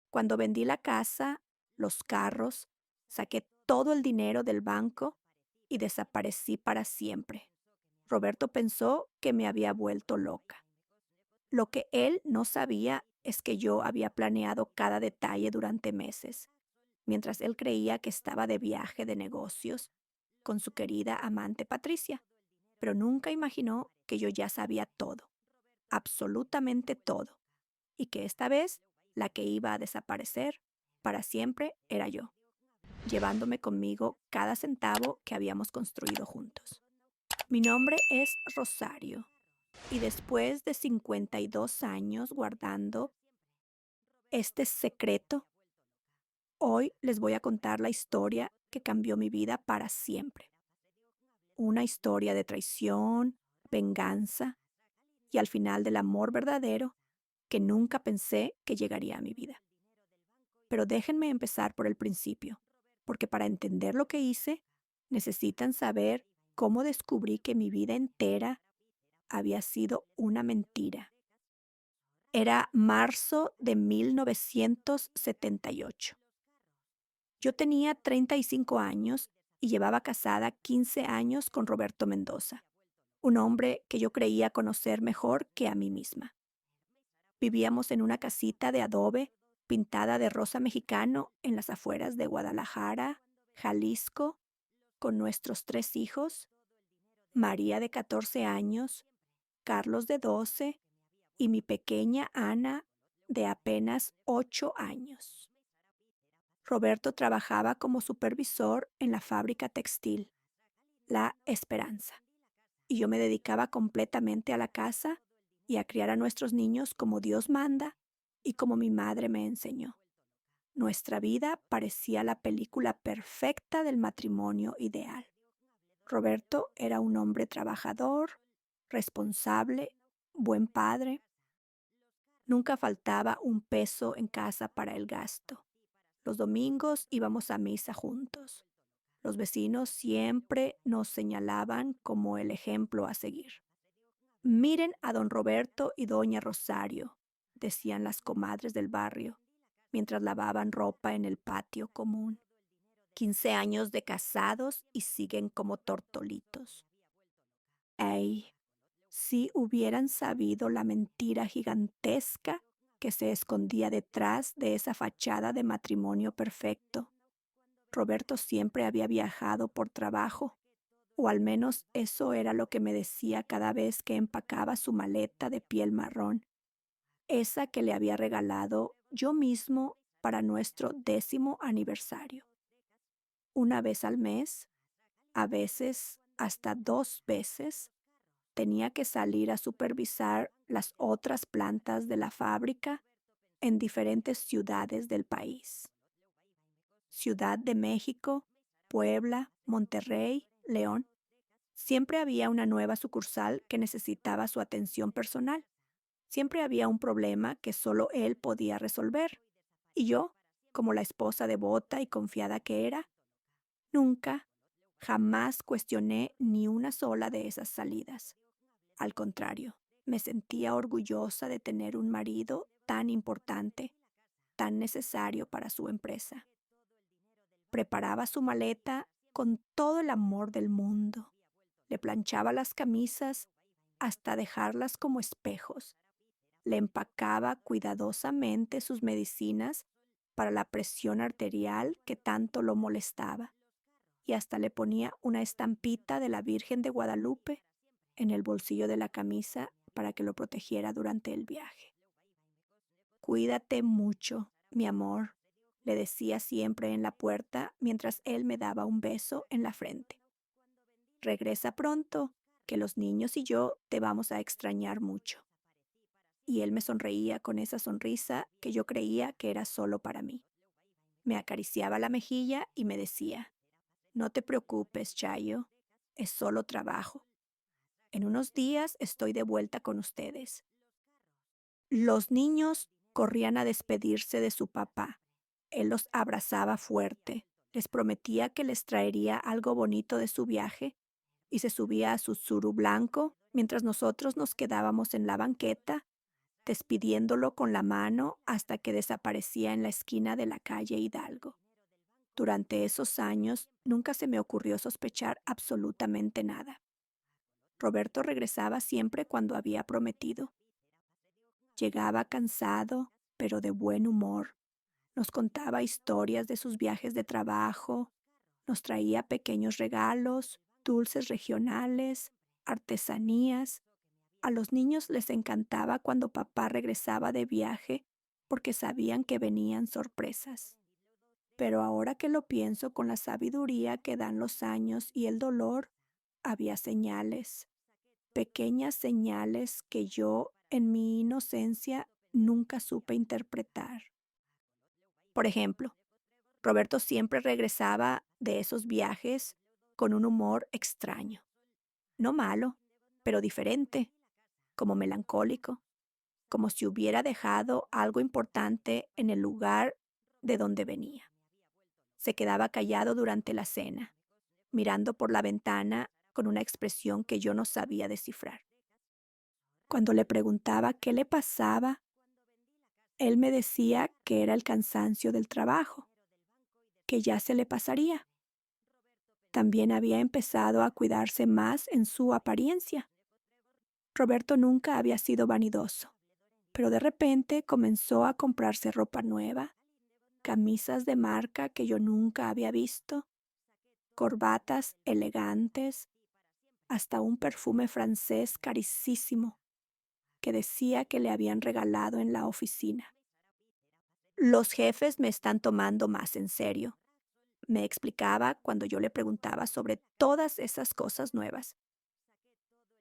Cuando vendí la casa, los carros, saqué todo el dinero del banco y desaparecí para siempre. Roberto pensó que me había vuelto loca. Lo que él no sabía es que yo había planeado cada detalle durante meses, mientras él creía que estaba de viaje de negocios con su querida amante Patricia, pero nunca imaginó que yo ya sabía todo, absolutamente todo, y que esta vez la que iba a desaparecer para siempre era yo, llevándome conmigo cada centavo que habíamos construido juntos. Mi nombre es Rosario, y después de 52 años guardando este secreto, hoy les voy a contar la historia que cambió mi vida para siempre. Una historia de traición, venganza y al final del amor verdadero que nunca pensé que llegaría a mi vida. Pero déjenme empezar por el principio, porque para entender lo que hice, necesitan saber cómo descubrí que mi vida entera había sido una mentira. Era marzo de 1978. Yo tenía 35 años y llevaba casada 15 años con Roberto Mendoza, un hombre que yo creía conocer mejor que a mí misma. Vivíamos en una casita de adobe pintada de rosa mexicano en las afueras de Guadalajara, Jalisco, con nuestros 3 hijos, María de 14 años, Carlos de 12 y mi pequeña Ana de apenas 8 años. Roberto trabajaba como supervisor en la fábrica textil, La Esperanza, y yo me dedicaba completamente a la casa y a criar a nuestros niños como Dios manda y como mi madre me enseñó. Nuestra vida parecía la película perfecta del matrimonio ideal. Roberto era un hombre trabajador, responsable, buen padre. Nunca faltaba un peso en casa para el gasto. Los domingos íbamos a misa juntos. Los vecinos siempre nos señalaban como el ejemplo a seguir. Miren a don Roberto y doña Rosario, decían las comadres del barrio, mientras lavaban ropa en el patio común. 15 años de casados y siguen como tortolitos. Ay, si hubieran sabido la mentira gigantesca que se escondía detrás de esa fachada de matrimonio perfecto. Roberto siempre había viajado por trabajo, o al menos eso era lo que me decía cada vez que empacaba su maleta de piel marrón, esa que le había regalado yo mismo para nuestro 10º aniversario. Una vez al mes, a veces hasta 2 veces, tenía que salir a supervisar las otras plantas de la fábrica en diferentes ciudades del país. Ciudad de México, Puebla, Monterrey, León. Siempre había una nueva sucursal que necesitaba su atención personal. Siempre había un problema que solo él podía resolver. Y yo, como la esposa devota y confiada que era, nunca, jamás cuestioné ni una sola de esas salidas. Al contrario, me sentía orgullosa de tener un marido tan importante, tan necesario para su empresa. Preparaba su maleta con todo el amor del mundo. Le planchaba las camisas hasta dejarlas como espejos. Le empacaba cuidadosamente sus medicinas para la presión arterial que tanto lo molestaba. Y hasta le ponía una estampita de la Virgen de Guadalupe en el bolsillo de la camisa para que lo protegiera durante el viaje. Cuídate mucho, mi amor, le decía siempre en la puerta mientras él me daba un beso en la frente. Regresa pronto, que los niños y yo te vamos a extrañar mucho. Y él me sonreía con esa sonrisa que yo creía que era solo para mí. Me acariciaba la mejilla y me decía, no te preocupes, Chayo, es solo trabajo. En unos días estoy de vuelta con ustedes. Los niños corrían a despedirse de su papá. Él los abrazaba fuerte, les prometía que les traería algo bonito de su viaje y se subía a su suru blanco mientras nosotros nos quedábamos en la banqueta despidiéndolo con la mano hasta que desaparecía en la esquina de la calle Hidalgo. Durante esos años nunca se me ocurrió sospechar absolutamente nada. Roberto regresaba siempre cuando había prometido. Llegaba cansado, pero de buen humor. Nos contaba historias de sus viajes de trabajo, nos traía pequeños regalos, dulces regionales, artesanías. A los niños les encantaba cuando papá regresaba de viaje porque sabían que venían sorpresas. Pero ahora que lo pienso con la sabiduría que dan los años y el dolor, había señales, pequeñas señales que yo, en mi inocencia, nunca supe interpretar. Por ejemplo, Roberto siempre regresaba de esos viajes con un humor extraño, no malo, pero diferente, como melancólico, como si hubiera dejado algo importante en el lugar de donde venía. Se quedaba callado durante la cena, mirando por la ventana con una expresión que yo no sabía descifrar. Cuando le preguntaba qué le pasaba, él me decía que era el cansancio del trabajo, que ya se le pasaría. También había empezado a cuidarse más en su apariencia. Roberto nunca había sido vanidoso, pero de repente comenzó a comprarse ropa nueva, camisas de marca que yo nunca había visto, corbatas elegantes, hasta un perfume francés carísimo que decía que le habían regalado en la oficina. Los jefes me están tomando más en serio, me explicaba cuando yo le preguntaba sobre todas esas cosas nuevas.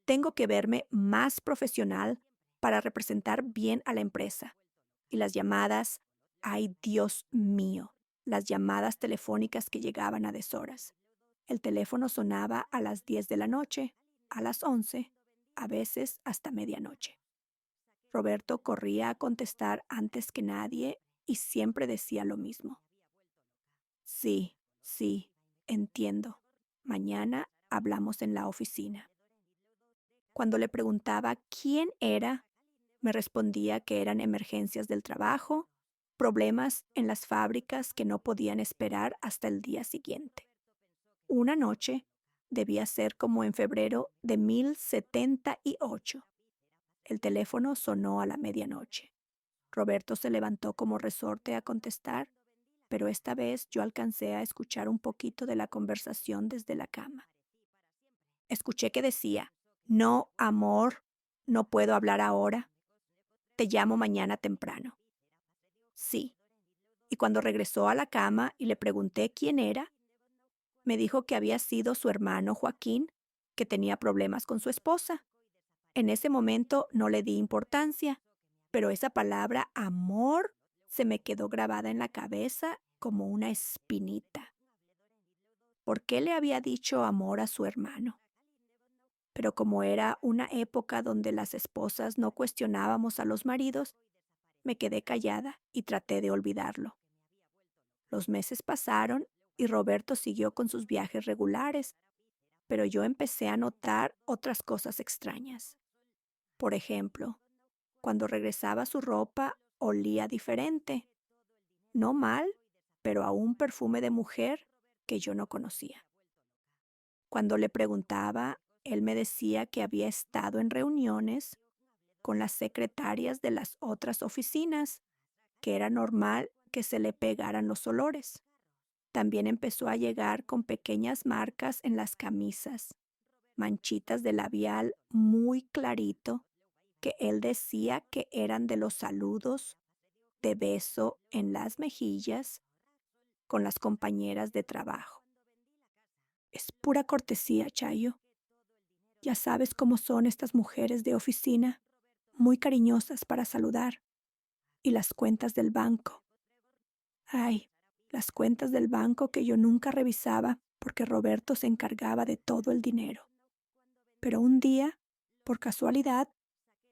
Tengo que verme más profesional para representar bien a la empresa. Y las llamadas, ay Dios mío, las llamadas telefónicas que llegaban a deshoras. El teléfono sonaba a las 10 de la noche, a las 11, a veces hasta medianoche. Roberto corría a contestar antes que nadie y siempre decía lo mismo. Sí, sí, entiendo. Mañana hablamos en la oficina. Cuando le preguntaba quién era, me respondía que eran emergencias del trabajo, problemas en las fábricas que no podían esperar hasta el día siguiente. Una noche, debía ser como en febrero de 1078. El teléfono sonó a la medianoche. Roberto se levantó como resorte a contestar, pero esta vez yo alcancé a escuchar un poquito de la conversación desde la cama. Escuché que decía, no, amor, no puedo hablar ahora. Te llamo mañana temprano. Sí. Y cuando regresó a la cama y le pregunté quién era, me dijo que había sido su hermano Joaquín, que tenía problemas con su esposa. En ese momento no le di importancia, pero esa palabra amor se me quedó grabada en la cabeza como una espinita. ¿Por qué le había dicho amor a su hermano? Pero como era una época donde las esposas no cuestionábamos a los maridos, me quedé callada y traté de olvidarlo. Los meses pasaron y Roberto siguió con sus viajes regulares, pero yo empecé a notar otras cosas extrañas. Por ejemplo, cuando regresaba su ropa olía diferente, no mal, pero a un perfume de mujer que yo no conocía. Cuando le preguntaba, él me decía que había estado en reuniones con las secretarias de las otras oficinas, que era normal que se le pegaran los olores. También empezó a llegar con pequeñas marcas en las camisas, manchitas de labial muy clarito, que él decía que eran de los saludos de beso en las mejillas con las compañeras de trabajo. Es pura cortesía, Chayo. Ya sabes cómo son estas mujeres de oficina, muy cariñosas para saludar. Y las cuentas del banco. Ay, las cuentas del banco que yo nunca revisaba porque Roberto se encargaba de todo el dinero. Pero un día, por casualidad,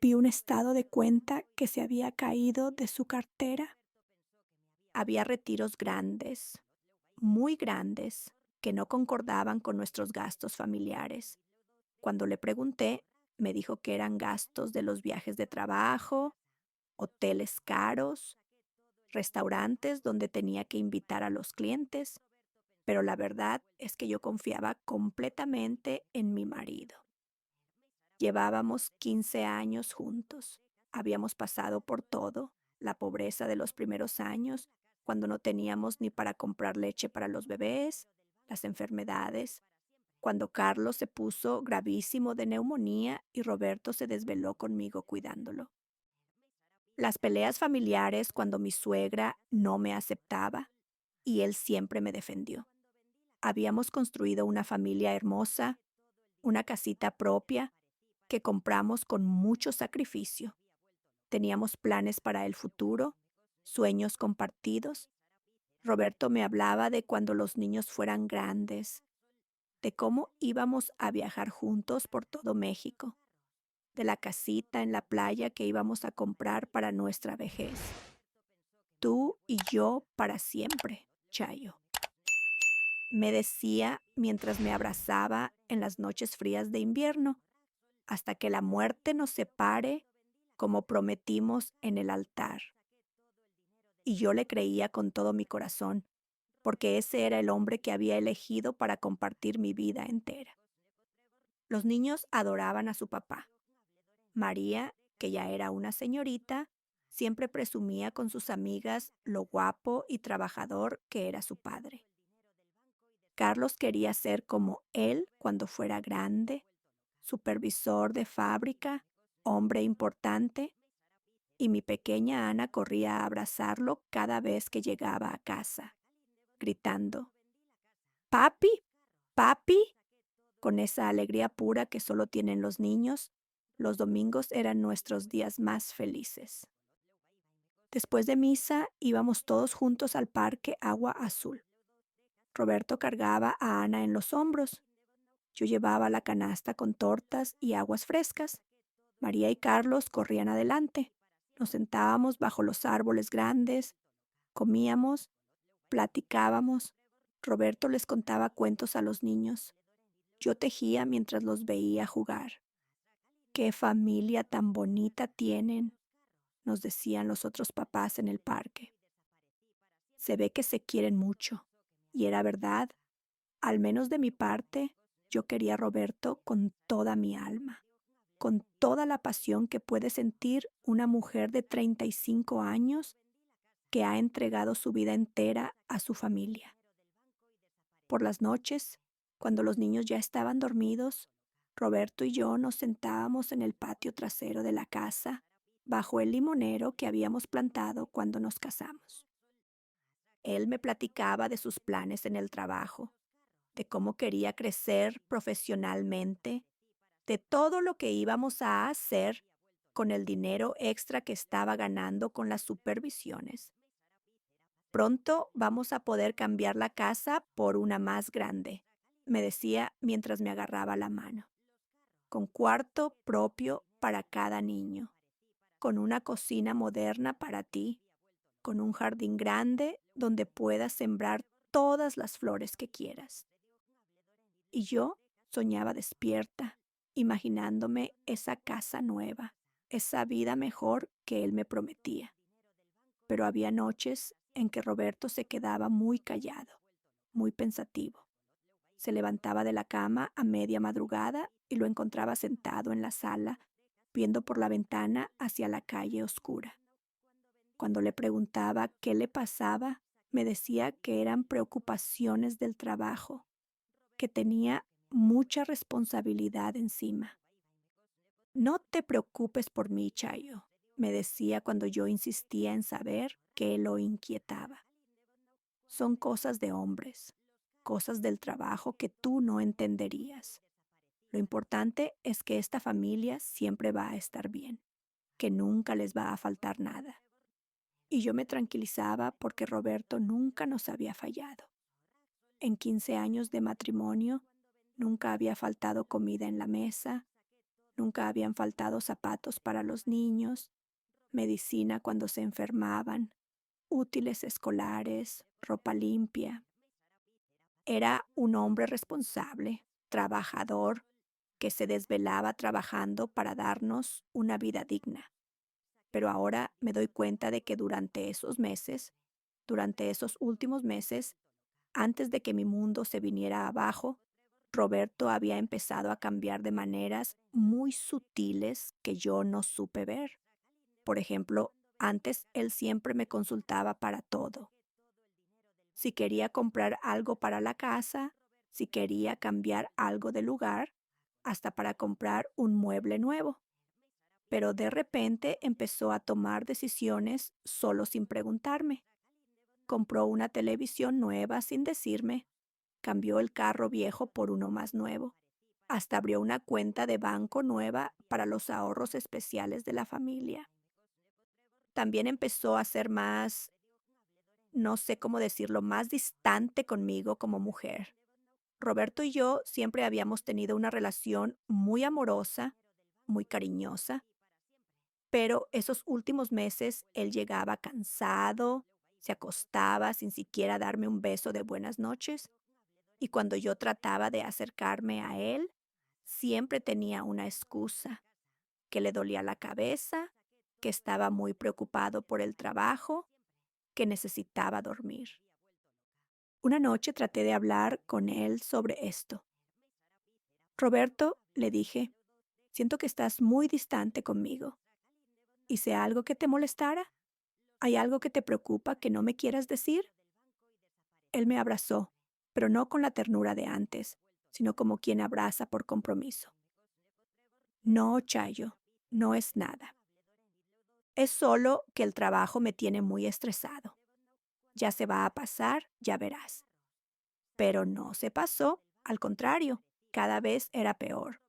vi un estado de cuenta que se había caído de su cartera. Había retiros grandes, muy grandes, que no concordaban con nuestros gastos familiares. Cuando le pregunté, me dijo que eran gastos de los viajes de trabajo, hoteles caros, restaurantes donde tenía que invitar a los clientes, pero la verdad es que yo confiaba completamente en mi marido. Llevábamos 15 años juntos. Habíamos pasado por todo, la pobreza de los primeros años, cuando no teníamos ni para comprar leche para los bebés, las enfermedades, cuando Carlos se puso gravísimo de neumonía y Roberto se desveló conmigo cuidándolo. Las peleas familiares cuando mi suegra no me aceptaba y él siempre me defendió. Habíamos construido una familia hermosa, una casita propia que compramos con mucho sacrificio. Teníamos planes para el futuro, sueños compartidos. Roberto me hablaba de cuando los niños fueran grandes, de cómo íbamos a viajar juntos por todo México, de la casita en la playa que íbamos a comprar para nuestra vejez. Tú y yo para siempre, Chayo, me decía mientras me abrazaba en las noches frías de invierno, hasta que la muerte nos separe, como prometimos en el altar. Y yo le creía con todo mi corazón, porque ese era el hombre que había elegido para compartir mi vida entera. Los niños adoraban a su papá. María, que ya era una señorita, siempre presumía con sus amigas lo guapo y trabajador que era su padre. Carlos quería ser como él cuando fuera grande, supervisor de fábrica, hombre importante, y mi pequeña Ana corría a abrazarlo cada vez que llegaba a casa, gritando, «Papi, papi», con esa alegría pura que solo tienen los niños. Los domingos eran nuestros días más felices. Después de misa íbamos todos juntos al parque Agua Azul. Roberto cargaba a Ana en los hombros. Yo llevaba la canasta con tortas y aguas frescas. María y Carlos corrían adelante. Nos sentábamos bajo los árboles grandes, comíamos, platicábamos. Roberto les contaba cuentos a los niños. Yo tejía mientras los veía jugar. «Qué familia tan bonita tienen», nos decían los otros papás en el parque. Se ve que se quieren mucho. Y era verdad. Al menos de mi parte, yo quería a Roberto con toda mi alma, con toda la pasión que puede sentir una mujer de 35 años que ha entregado su vida entera a su familia. Por las noches, cuando los niños ya estaban dormidos, Roberto y yo nos sentábamos en el patio trasero de la casa, bajo el limonero que habíamos plantado cuando nos casamos. Él me platicaba de sus planes en el trabajo, de cómo quería crecer profesionalmente, de todo lo que íbamos a hacer con el dinero extra que estaba ganando con las supervisiones. «Pronto vamos a poder cambiar la casa por una más grande», me decía mientras me agarraba la mano, «con cuarto propio para cada niño, con una cocina moderna para ti, con un jardín grande donde puedas sembrar todas las flores que quieras». Y yo soñaba despierta, imaginándome esa casa nueva, esa vida mejor que él me prometía. Pero había noches en que Roberto se quedaba muy callado, muy pensativo. Se levantaba de la cama a media madrugada y lo encontraba sentado en la sala, viendo por la ventana hacia la calle oscura. Cuando le preguntaba qué le pasaba, me decía que eran preocupaciones del trabajo, que tenía mucha responsabilidad encima. «No te preocupes por mí, Chayo», me decía cuando yo insistía en saber qué lo inquietaba. «Son cosas de hombres, cosas del trabajo que tú no entenderías. Lo importante es que esta familia siempre va a estar bien, que nunca les va a faltar nada». Y yo me tranquilizaba porque Roberto nunca nos había fallado. En 15 años de matrimonio, nunca había faltado comida en la mesa, nunca habían faltado zapatos para los niños, medicina cuando se enfermaban, útiles escolares, ropa limpia. Era un hombre responsable, trabajador, que se desvelaba trabajando para darnos una vida digna. pero ahora me doy cuenta de que durante esos últimos meses, antes de que mi mundo se viniera abajo, Roberto había empezado a cambiar de maneras muy sutiles que yo no supe ver. Por ejemplo, antes él siempre me consultaba para todo. Si quería comprar algo para la casa, si quería cambiar algo de lugar, hasta para comprar un mueble nuevo. Pero de repente empezó a tomar decisiones solo sin preguntarme. Compró una televisión nueva sin decirme, cambió el carro viejo por uno más nuevo, hasta abrió una cuenta de banco nueva para los ahorros especiales de la familia. También empezó a ser más, no sé cómo decirlo, más distante conmigo como mujer. Roberto y yo siempre habíamos tenido una relación muy amorosa, muy cariñosa, pero esos últimos meses él llegaba cansado, se acostaba sin siquiera darme un beso de buenas noches, y cuando yo trataba de acercarme a él, siempre tenía una excusa, que le dolía la cabeza, que estaba muy preocupado por el trabajo, que necesitaba dormir. Una noche traté de hablar con él sobre esto. Roberto, le dije, siento que estás muy distante conmigo. ¿Hice algo que te molestara? ¿Hay algo que te preocupa que no me quieras decir? Él me abrazó, pero no con la ternura de antes, sino como quien abraza por compromiso. No, Chayo, no es nada. Es solo que el trabajo me tiene muy estresado. Ya se va a pasar, ya verás. Pero no se pasó, al contrario, cada vez era peor.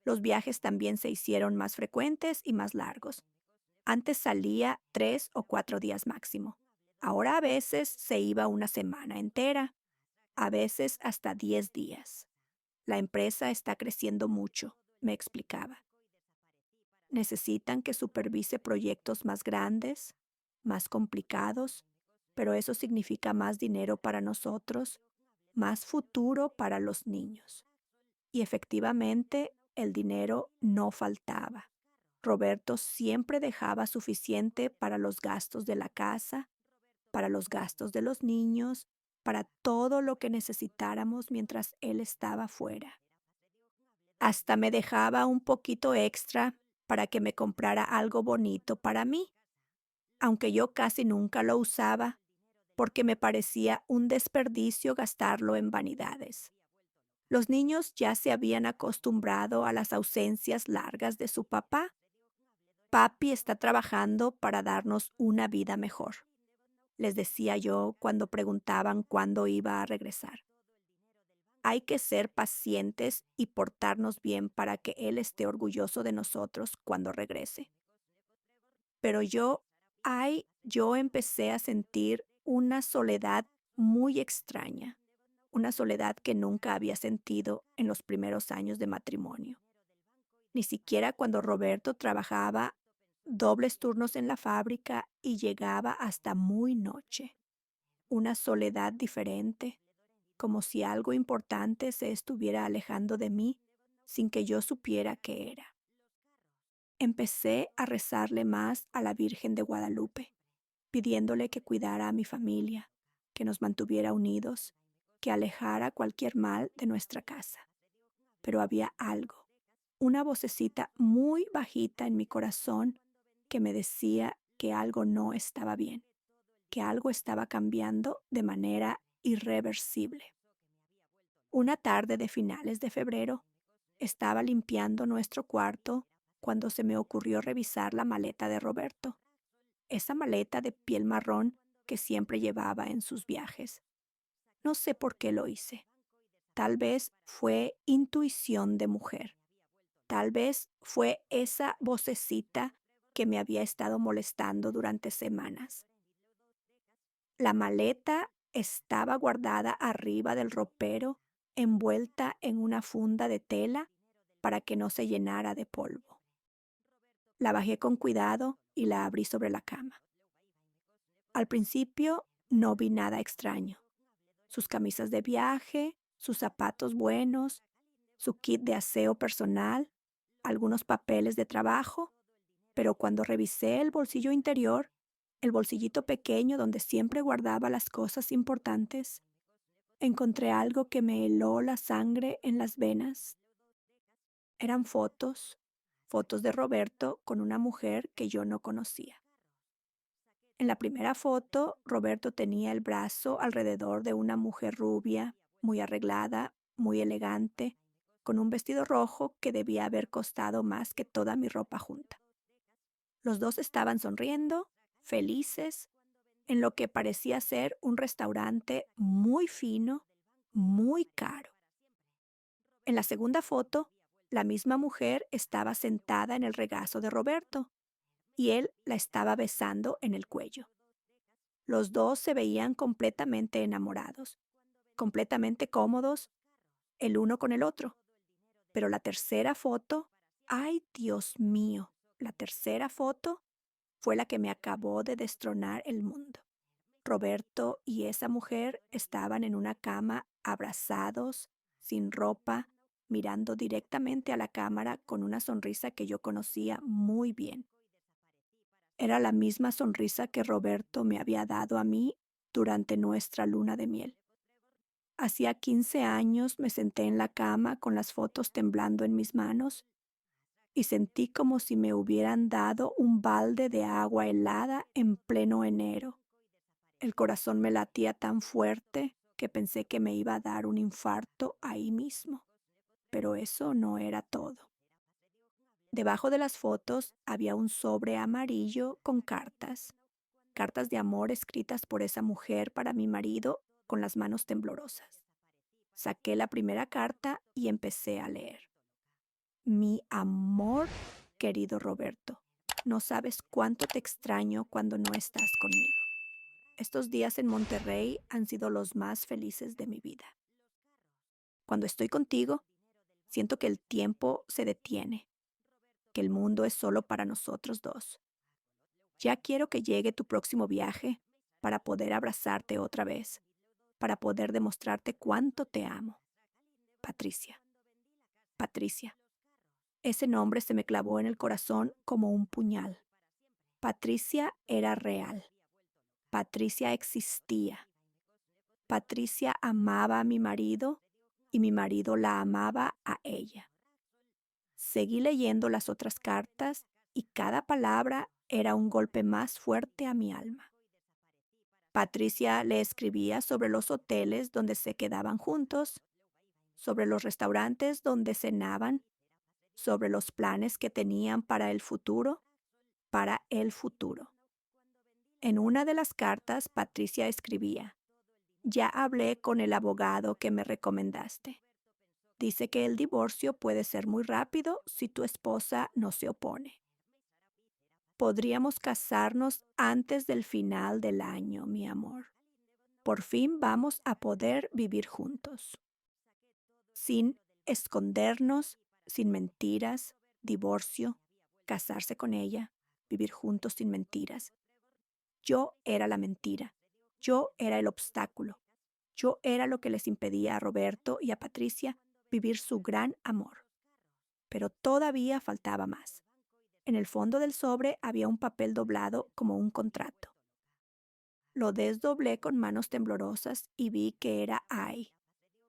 Los viajes también se hicieron más frecuentes y más largos. Antes salía 3 o 4 días máximo. Ahora a veces se iba una semana entera, a veces hasta 10 días. La empresa está creciendo mucho, me explicaba. Necesitan que supervise proyectos más grandes, más complicados, pero eso significa más dinero para nosotros, más futuro para los niños. Y efectivamente, el dinero no faltaba. Roberto siempre dejaba suficiente para los gastos de la casa, para los gastos de los niños, para todo lo que necesitáramos mientras él estaba fuera. Hasta me dejaba un poquito extra para que me comprara algo bonito para mí, aunque yo casi nunca lo usaba porque me parecía un desperdicio gastarlo en vanidades. Los niños ya se habían acostumbrado a las ausencias largas de su papá. Papi está trabajando para darnos una vida mejor, les decía yo cuando preguntaban cuándo iba a regresar. Hay que ser pacientes y portarnos bien para que él esté orgulloso de nosotros cuando regrese. Pero yo empecé a sentir una soledad muy extraña, una soledad que nunca había sentido en los primeros años de matrimonio. Ni siquiera cuando Roberto trabajaba dobles turnos en la fábrica y llegaba hasta muy noche. Una soledad diferente, como si algo importante se estuviera alejando de mí sin que yo supiera qué era. Empecé a rezarle más a la Virgen de Guadalupe, pidiéndole que cuidara a mi familia, que nos mantuviera unidos, que alejara cualquier mal de nuestra casa. Pero había algo, una vocecita muy bajita en mi corazón que me decía que algo no estaba bien, que algo estaba cambiando de manera irreversible. Una tarde de finales de febrero, estaba limpiando nuestro cuarto cuando se me ocurrió revisar la maleta de Roberto, esa maleta de piel marrón que siempre llevaba en sus viajes. No sé por qué lo hice. Tal vez fue intuición de mujer. Tal vez fue esa vocecita que me había estado molestando durante semanas. La maleta estaba guardada arriba del ropero, envuelta en una funda de tela para que no se llenara de polvo. La bajé con cuidado y la abrí sobre la cama. Al principio no vi nada extraño. Sus camisas de viaje, sus zapatos buenos, su kit de aseo personal, algunos papeles de trabajo, pero cuando revisé el bolsillo interior, el bolsillito pequeño donde siempre guardaba las cosas importantes, encontré algo que me heló la sangre en las venas. Eran fotos, fotos de Roberto con una mujer que yo no conocía. En la primera foto, Roberto tenía el brazo alrededor de una mujer rubia, muy arreglada, muy elegante, con un vestido rojo que debía haber costado más que toda mi ropa junta. Los dos estaban sonriendo, felices, en lo que parecía ser un restaurante muy fino, muy caro. En la segunda foto, la misma mujer estaba sentada en el regazo de Roberto y él la estaba besando en el cuello. Los dos se veían completamente enamorados, completamente cómodos el uno con el otro. Pero la tercera foto, ay Dios mío, la tercera foto fue la que me acabó de destronar el mundo. Roberto y esa mujer estaban en una cama abrazados, sin ropa, mirando directamente a la cámara con una sonrisa que yo conocía muy bien. Era la misma sonrisa que Roberto me había dado a mí durante nuestra luna de miel. Hacía 15 años me senté en la cama con las fotos temblando en mis manos y sentí como si me hubieran dado un balde de agua helada en pleno enero. El corazón me latía tan fuerte que pensé que me iba a dar un infarto ahí mismo, pero eso no era todo. Debajo de las fotos había un sobre amarillo con cartas, cartas de amor escritas por esa mujer para mi marido con las manos temblorosas. Saqué la primera carta y empecé a leer. Mi amor, querido Roberto, no sabes cuánto te extraño cuando no estás conmigo. Estos días en Monterrey han sido los más felices de mi vida. Cuando estoy contigo, siento que el tiempo se detiene, que el mundo es solo para nosotros dos. Ya quiero que llegue tu próximo viaje para poder abrazarte otra vez, para poder demostrarte cuánto te amo. Patricia. Patricia. Ese nombre se me clavó en el corazón como un puñal. Patricia era real. Patricia existía. Patricia amaba a mi marido y mi marido la amaba a ella. Seguí leyendo las otras cartas y cada palabra era un golpe más fuerte a mi alma. Patricia le escribía sobre los hoteles donde se quedaban juntos, sobre los restaurantes donde cenaban, sobre los planes que tenían para el futuro, para el futuro. En una de las cartas, Patricia escribía: ya hablé con el abogado que me recomendaste. Dice que el divorcio puede ser muy rápido si tu esposa no se opone. Podríamos casarnos antes del final del año, mi amor. Por fin vamos a poder vivir juntos, sin escondernos, sin mentiras, divorcio, casarse con ella, vivir juntos sin mentiras. Yo era la mentira, yo era el obstáculo, yo era lo que les impedía a Roberto y a Patricia vivir su gran amor. Pero todavía faltaba más. En el fondo del sobre había un papel doblado como un contrato. Lo desdoblé con manos temblorosas y vi que era ay,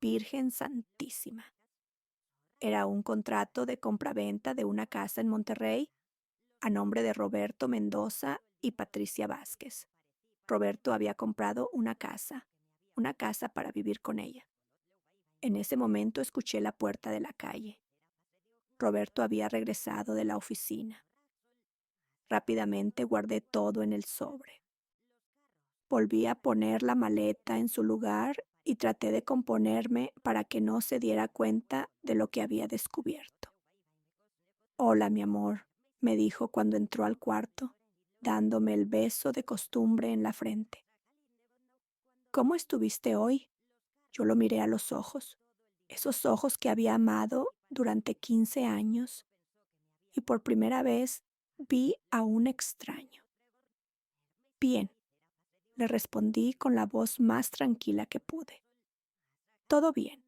Virgen Santísima. Era un contrato de compraventa de una casa en Monterrey a nombre de Roberto Mendoza y Patricia Vázquez. Roberto había comprado una casa para vivir con ella. En ese momento escuché la puerta de la calle. Roberto había regresado de la oficina. Rápidamente guardé todo en el sobre. Volví a poner la maleta en su lugar y traté de componerme para que no se diera cuenta de lo que había descubierto. Hola, mi amor, me dijo cuando entró al cuarto, dándome el beso de costumbre en la frente. ¿Cómo estuviste hoy? Yo lo miré a los ojos, esos ojos que había amado durante 15 años, y por primera vez vi a un extraño. Bien, le respondí con la voz más tranquila que pude. Todo bien.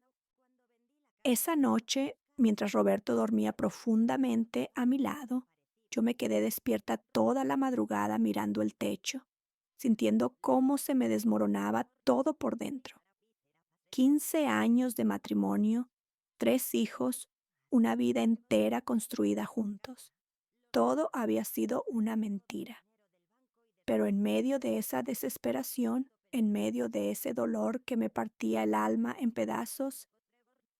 Esa noche, mientras Roberto dormía profundamente a mi lado, Yo me quedé despierta toda la madrugada mirando el techo, sintiendo cómo se me desmoronaba todo por dentro. 15 años de matrimonio, 3 hijos, una vida entera construida juntos. Todo había sido una mentira. Pero en medio de esa desesperación, en medio de ese dolor que me partía el alma en pedazos,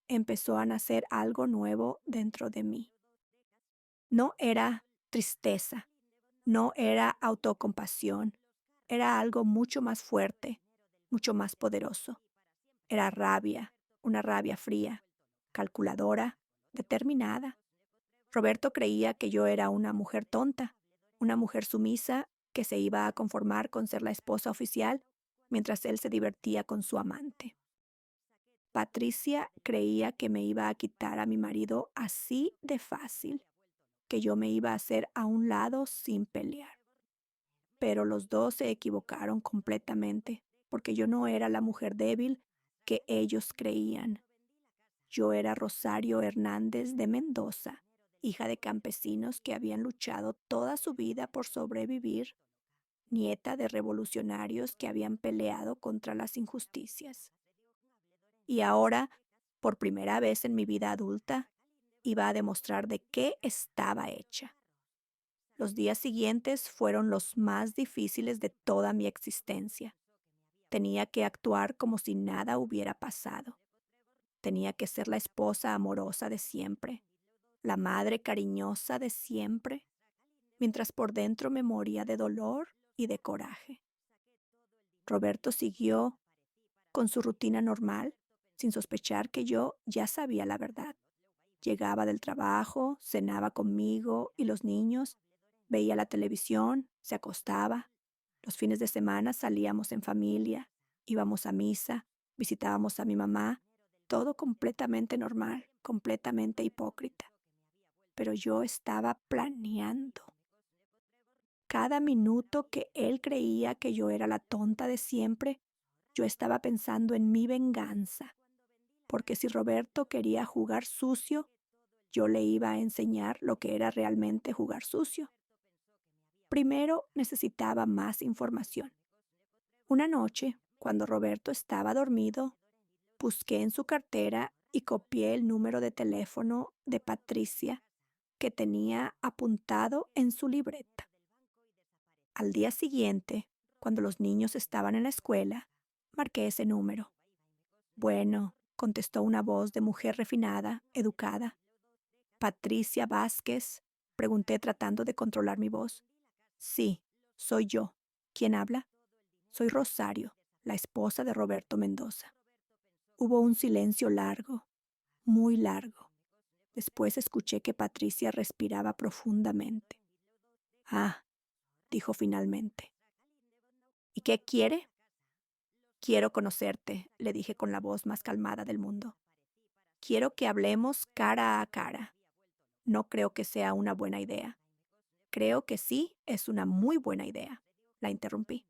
empezó a nacer algo nuevo dentro de mí. No era tristeza, no era autocompasión, era algo mucho más fuerte, mucho más poderoso. Era rabia, una rabia fría, calculadora, determinada. Roberto creía que yo era una mujer tonta, una mujer sumisa que se iba a conformar con ser la esposa oficial mientras él se divertía con su amante. Patricia creía que me iba a quitar a mi marido así de fácil, que yo me iba a hacer a un lado sin pelear. Pero los dos se equivocaron completamente, porque yo no era la mujer débil que ellos creían. Yo era Rosario Hernández de Mendoza, hija de campesinos que habían luchado toda su vida por sobrevivir, nieta de revolucionarios que habían peleado contra las injusticias. Y ahora, por primera vez en mi vida adulta, iba a demostrar de qué estaba hecha. Los días siguientes fueron los más difíciles de toda mi existencia. Tenía que actuar como si nada hubiera pasado. Tenía que ser la esposa amorosa de siempre, la madre cariñosa de siempre, mientras por dentro me moría de dolor y de coraje. Roberto siguió con su rutina normal, sin sospechar que yo ya sabía la verdad. Llegaba del trabajo, cenaba conmigo y los niños, veía la televisión, se acostaba. Los fines de semana salíamos en familia, íbamos a misa, visitábamos a mi mamá, todo completamente normal, completamente hipócrita. Pero yo estaba planeando. Cada minuto que él creía que yo era la tonta de siempre, yo estaba pensando en mi venganza, porque si Roberto quería jugar sucio, yo le iba a enseñar lo que era realmente jugar sucio. Primero necesitaba más información. Una noche, cuando Roberto estaba dormido, busqué en su cartera y copié el número de teléfono de Patricia que tenía apuntado en su libreta. Al día siguiente, cuando los niños estaban en la escuela, marqué ese número. Bueno, contestó una voz de mujer refinada, educada. Patricia Vázquez, pregunté tratando de controlar mi voz. Sí, soy yo. ¿Quién habla? Soy Rosario, la esposa de Roberto Mendoza. Hubo un silencio largo, muy largo. Después escuché que Patricia respiraba profundamente. Ah, dijo finalmente. ¿Y qué quiere? Quiero conocerte, le dije con la voz más calmada del mundo. Quiero que hablemos cara a cara. No creo que sea una buena idea. Creo que sí es una muy buena idea, la interrumpí,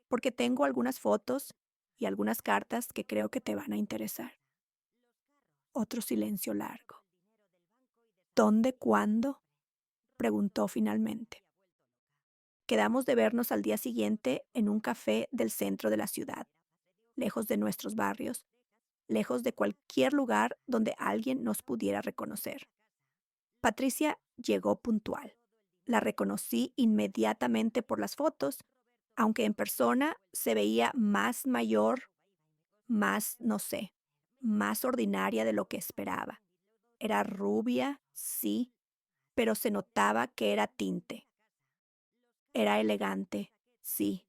porque tengo algunas fotos y algunas cartas que creo que te van a interesar. Otro silencio largo. ¿Dónde, cuándo? Preguntó finalmente. Quedamos de vernos al día siguiente en un café del centro de la ciudad, lejos de nuestros barrios, lejos de cualquier lugar donde alguien nos pudiera reconocer. Patricia llegó puntual. La reconocí inmediatamente por las fotos, aunque en persona se veía más mayor, más, no sé, más ordinaria de lo que esperaba. Era rubia, sí, pero se notaba que era tinte. Era elegante, sí,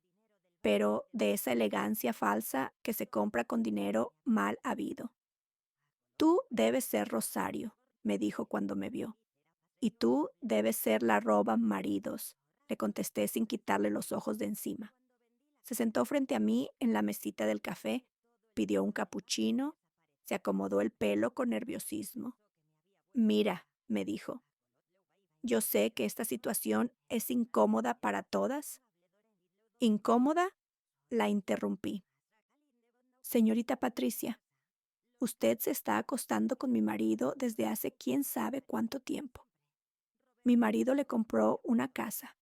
pero de esa elegancia falsa que se compra con dinero mal habido. Tú debes ser Rosario, me dijo cuando me vio. Y tú debes ser la roba maridos, le contesté sin quitarle los ojos de encima. Se sentó frente a mí en la mesita del café, pidió un capuchino, se acomodó el pelo con nerviosismo. Mira, me dijo, yo sé que esta situación es incómoda para todas. ¿Incómoda? La interrumpí. Señorita Patricia, usted se está acostando con mi marido desde hace quién sabe cuánto tiempo. Mi marido le compró una casa.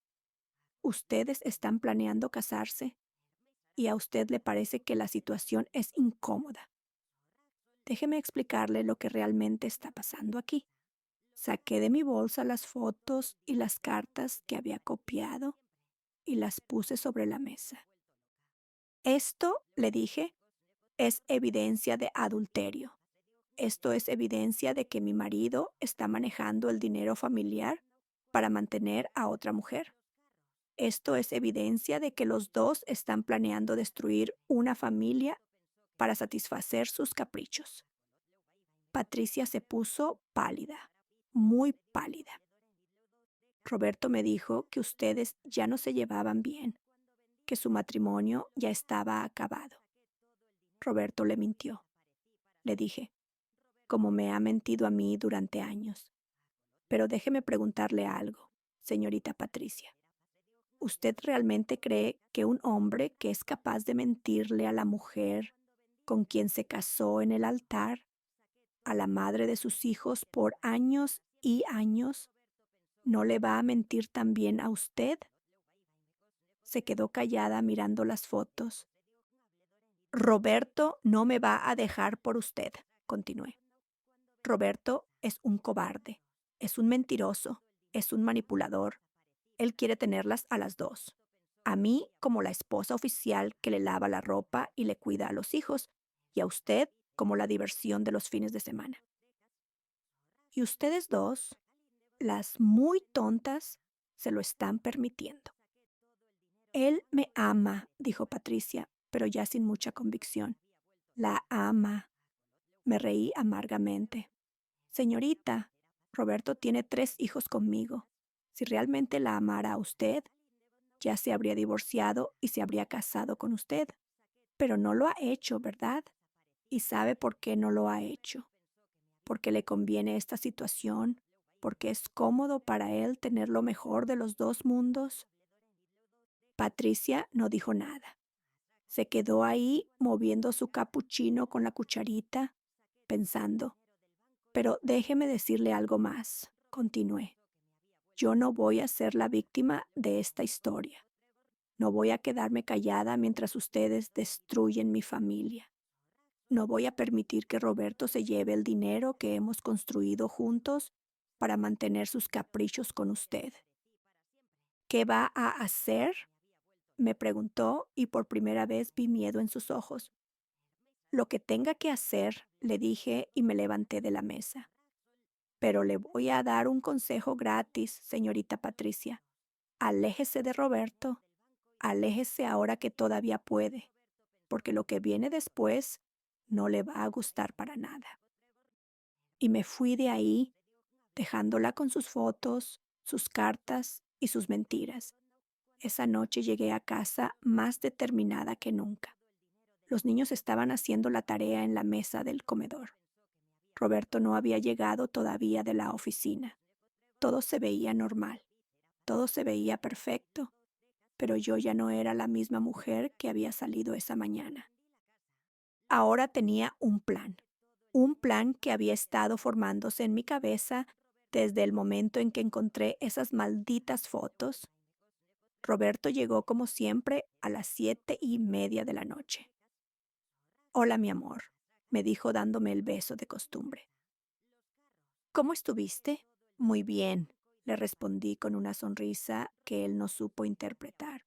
Ustedes están planeando casarse y a usted le parece que la situación es incómoda. Déjeme explicarle lo que realmente está pasando aquí. Saqué de mi bolsa las fotos y las cartas que había copiado y las puse sobre la mesa. Esto, le dije, es evidencia de adulterio. Esto es evidencia de que mi marido está manejando el dinero familiar para mantener a otra mujer. Esto es evidencia de que los dos están planeando destruir una familia para satisfacer sus caprichos. Patricia se puso pálida, muy pálida. Roberto me dijo que ustedes ya no se llevaban bien, que su matrimonio ya estaba acabado. Roberto le mintió. Le dije, como me ha mentido a mí durante años. Pero déjeme preguntarle algo, señorita Patricia. ¿Usted realmente cree que un hombre que es capaz de mentirle a la mujer con quien se casó en el altar, a la madre de sus hijos por años y años, no le va a mentir también a usted? Se quedó callada mirando las fotos. Roberto no me va a dejar por usted, continué. Roberto es un cobarde, es un mentiroso, es un manipulador. Él quiere tenerlas a las dos. A mí como la esposa oficial que le lava la ropa y le cuida a los hijos, y a usted como la diversión de los fines de semana. Y ustedes dos, las muy tontas, se lo están permitiendo. Él me ama, dijo Patricia, pero ya sin mucha convicción. La ama. Me reí amargamente. Señorita, Roberto tiene 3 hijos conmigo. Si realmente la amara a usted, ya se habría divorciado y se habría casado con usted. Pero no lo ha hecho, ¿verdad? ¿Y sabe por qué no lo ha hecho? Porque le conviene esta situación, porque es cómodo para él tener lo mejor de los dos mundos. Patricia no dijo nada. Se quedó ahí moviendo su capuchino con la cucharita, pensando. Pero déjeme decirle algo más, continué. Yo no voy a ser la víctima de esta historia. No voy a quedarme callada mientras ustedes destruyen mi familia. No voy a permitir que Roberto se lleve el dinero que hemos construido juntos para mantener sus caprichos con usted. ¿Qué va a hacer? Me preguntó y por primera vez vi miedo en sus ojos. Lo que tenga que hacer, le dije y me levanté de la mesa. Pero le voy a dar un consejo gratis, señorita Patricia. Aléjese de Roberto. Aléjese ahora que todavía puede, porque lo que viene después no le va a gustar para nada. Y me fui de ahí, dejándola con sus fotos, sus cartas y sus mentiras. Esa noche llegué a casa más determinada que nunca. Los niños estaban haciendo la tarea en la mesa del comedor. Roberto no había llegado todavía de la oficina. Todo se veía normal, todo se veía perfecto, pero yo ya no era la misma mujer que había salido esa mañana. Ahora tenía un plan que había estado formándose en mi cabeza desde el momento en que encontré esas malditas fotos. Roberto llegó como siempre a las 7:30 de la noche. Hola, mi amor, me dijo dándome el beso de costumbre. ¿Cómo estuviste? Muy bien, le respondí con una sonrisa que él no supo interpretar.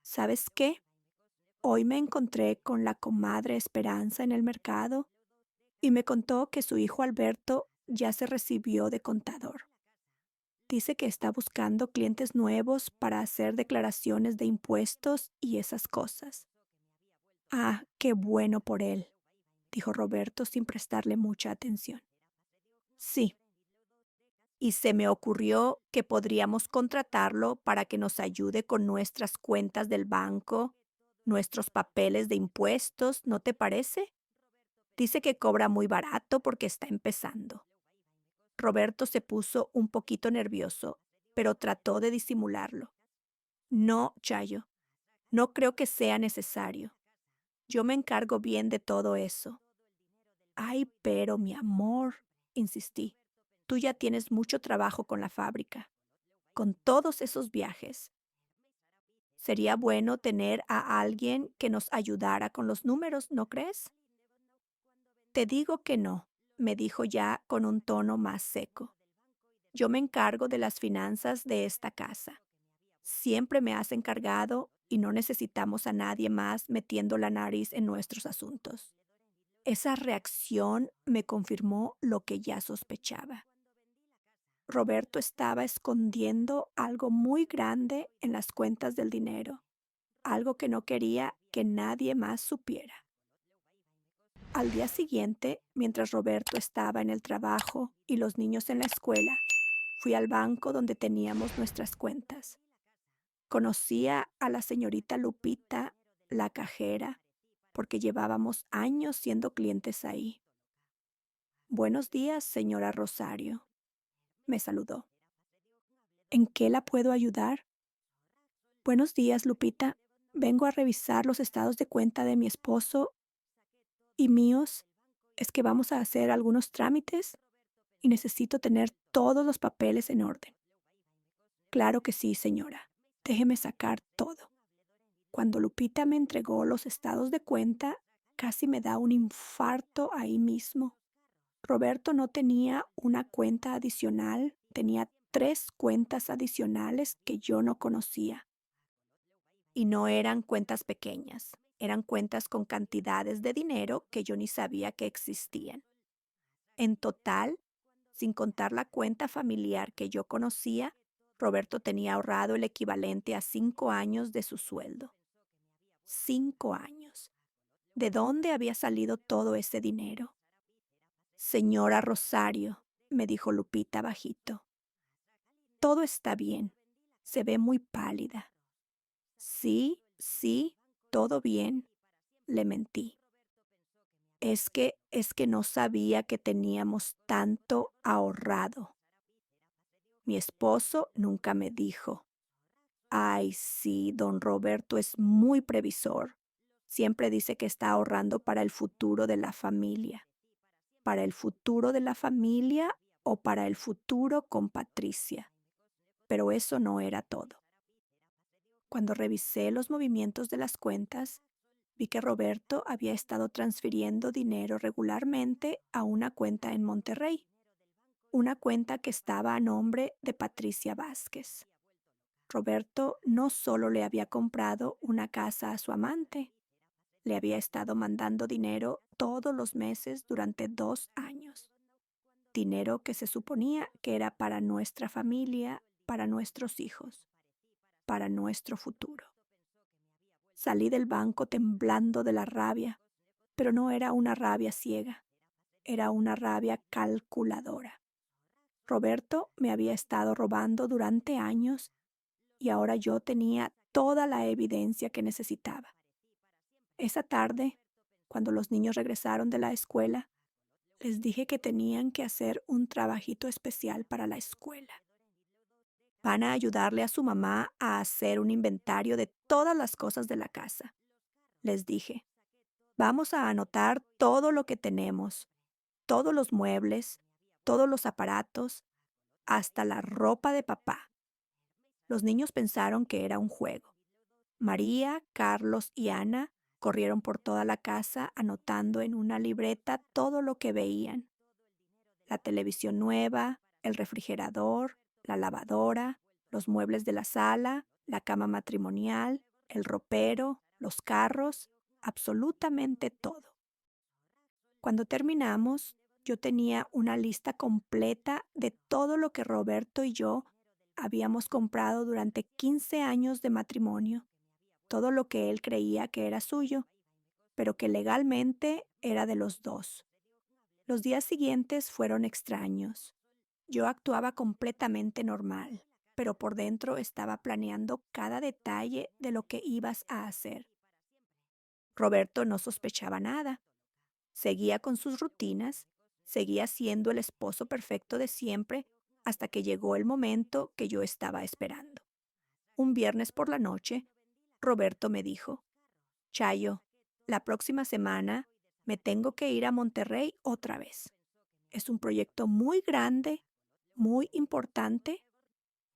¿Sabes qué? Hoy me encontré con la comadre Esperanza en el mercado y me contó que su hijo Alberto ya se recibió de contador. Dice que está buscando clientes nuevos para hacer declaraciones de impuestos y esas cosas. Ah, qué bueno por él, dijo Roberto sin prestarle mucha atención. Sí, y se me ocurrió que podríamos contratarlo para que nos ayude con nuestras cuentas del banco, nuestros papeles de impuestos, ¿no te parece? Dice que cobra muy barato porque está empezando. Roberto se puso un poquito nervioso, pero trató de disimularlo. No, Chayo, no creo que sea necesario. Yo me encargo bien de todo eso. Ay, pero mi amor, insistí. Tú ya tienes mucho trabajo con la fábrica, con todos esos viajes. Sería bueno tener a alguien que nos ayudara con los números, ¿no crees? Te digo que no, me dijo ya con un tono más seco. Yo me encargo de las finanzas de esta casa. Siempre me has encargado y no necesitamos a nadie más metiendo la nariz en nuestros asuntos. Esa reacción me confirmó lo que ya sospechaba. Roberto estaba escondiendo algo muy grande en las cuentas del dinero, algo que no quería que nadie más supiera. Al día siguiente, mientras Roberto estaba en el trabajo y los niños en la escuela, fui al banco donde teníamos nuestras cuentas. Conocía a la señorita Lupita, la cajera, porque llevábamos años siendo clientes ahí. Buenos días, señora Rosario, me saludó. ¿En qué la puedo ayudar? Buenos días, Lupita. Vengo a revisar los estados de cuenta de mi esposo y míos. Es que vamos a hacer algunos trámites y necesito tener todos los papeles en orden. Claro que sí, señora. Déjeme sacar todo. Cuando Lupita me entregó los estados de cuenta, casi me da un infarto ahí mismo. Roberto no tenía una cuenta adicional, tenía 3 cuentas adicionales que yo no conocía. Y no eran cuentas pequeñas, eran cuentas con cantidades de dinero que yo ni sabía que existían. En total, sin contar la cuenta familiar que yo conocía, Roberto tenía ahorrado el equivalente a 5 años de su sueldo. 5 años. ¿De dónde había salido todo ese dinero? Señora Rosario, me dijo Lupita bajito, todo está bien. Se ve muy pálida. Sí, sí, todo bien, le mentí. Es que no sabía que teníamos tanto ahorrado. Mi esposo nunca me dijo. Ay, sí, don Roberto es muy previsor. Siempre dice que está ahorrando para el futuro de la familia. ¿Para el futuro de la familia o para el futuro con Patricia? Pero eso no era todo. Cuando revisé los movimientos de las cuentas, vi que Roberto había estado transfiriendo dinero regularmente a una cuenta en Monterrey, una cuenta que estaba a nombre de Patricia Vázquez. Roberto no solo le había comprado una casa a su amante, le había estado mandando dinero todos los meses durante 2 años. Dinero que se suponía que era para nuestra familia, para nuestros hijos, para nuestro futuro. Salí del banco temblando de la rabia, pero no era una rabia ciega, era una rabia calculadora. Roberto me había estado robando durante años y ahora yo tenía toda la evidencia que necesitaba. Esa tarde, cuando los niños regresaron de la escuela, les dije que tenían que hacer un trabajito especial para la escuela. Van a ayudarle a su mamá a hacer un inventario de todas las cosas de la casa. Les dije, vamos a anotar todo lo que tenemos, todos los muebles, todos los aparatos, hasta la ropa de papá. Los niños pensaron que era un juego. María, Carlos y Ana corrieron por toda la casa anotando en una libreta todo lo que veían. La televisión nueva, el refrigerador, la lavadora, los muebles de la sala, la cama matrimonial, el ropero, los carros, absolutamente todo. Cuando terminamos, yo tenía una lista completa de todo lo que Roberto y yo habíamos comprado durante 15 años de matrimonio, todo lo que él creía que era suyo, pero que legalmente era de los dos. Los días siguientes fueron extraños. Yo actuaba completamente normal, pero por dentro estaba planeando cada detalle de lo que ibas a hacer. Roberto no sospechaba nada. Seguía con sus rutinas, seguía siendo el esposo perfecto de siempre hasta que llegó el momento que yo estaba esperando. Un viernes por la noche, Roberto me dijo, Chayo, la próxima semana me tengo que ir a Monterrey otra vez. Es un proyecto muy grande Muy importante,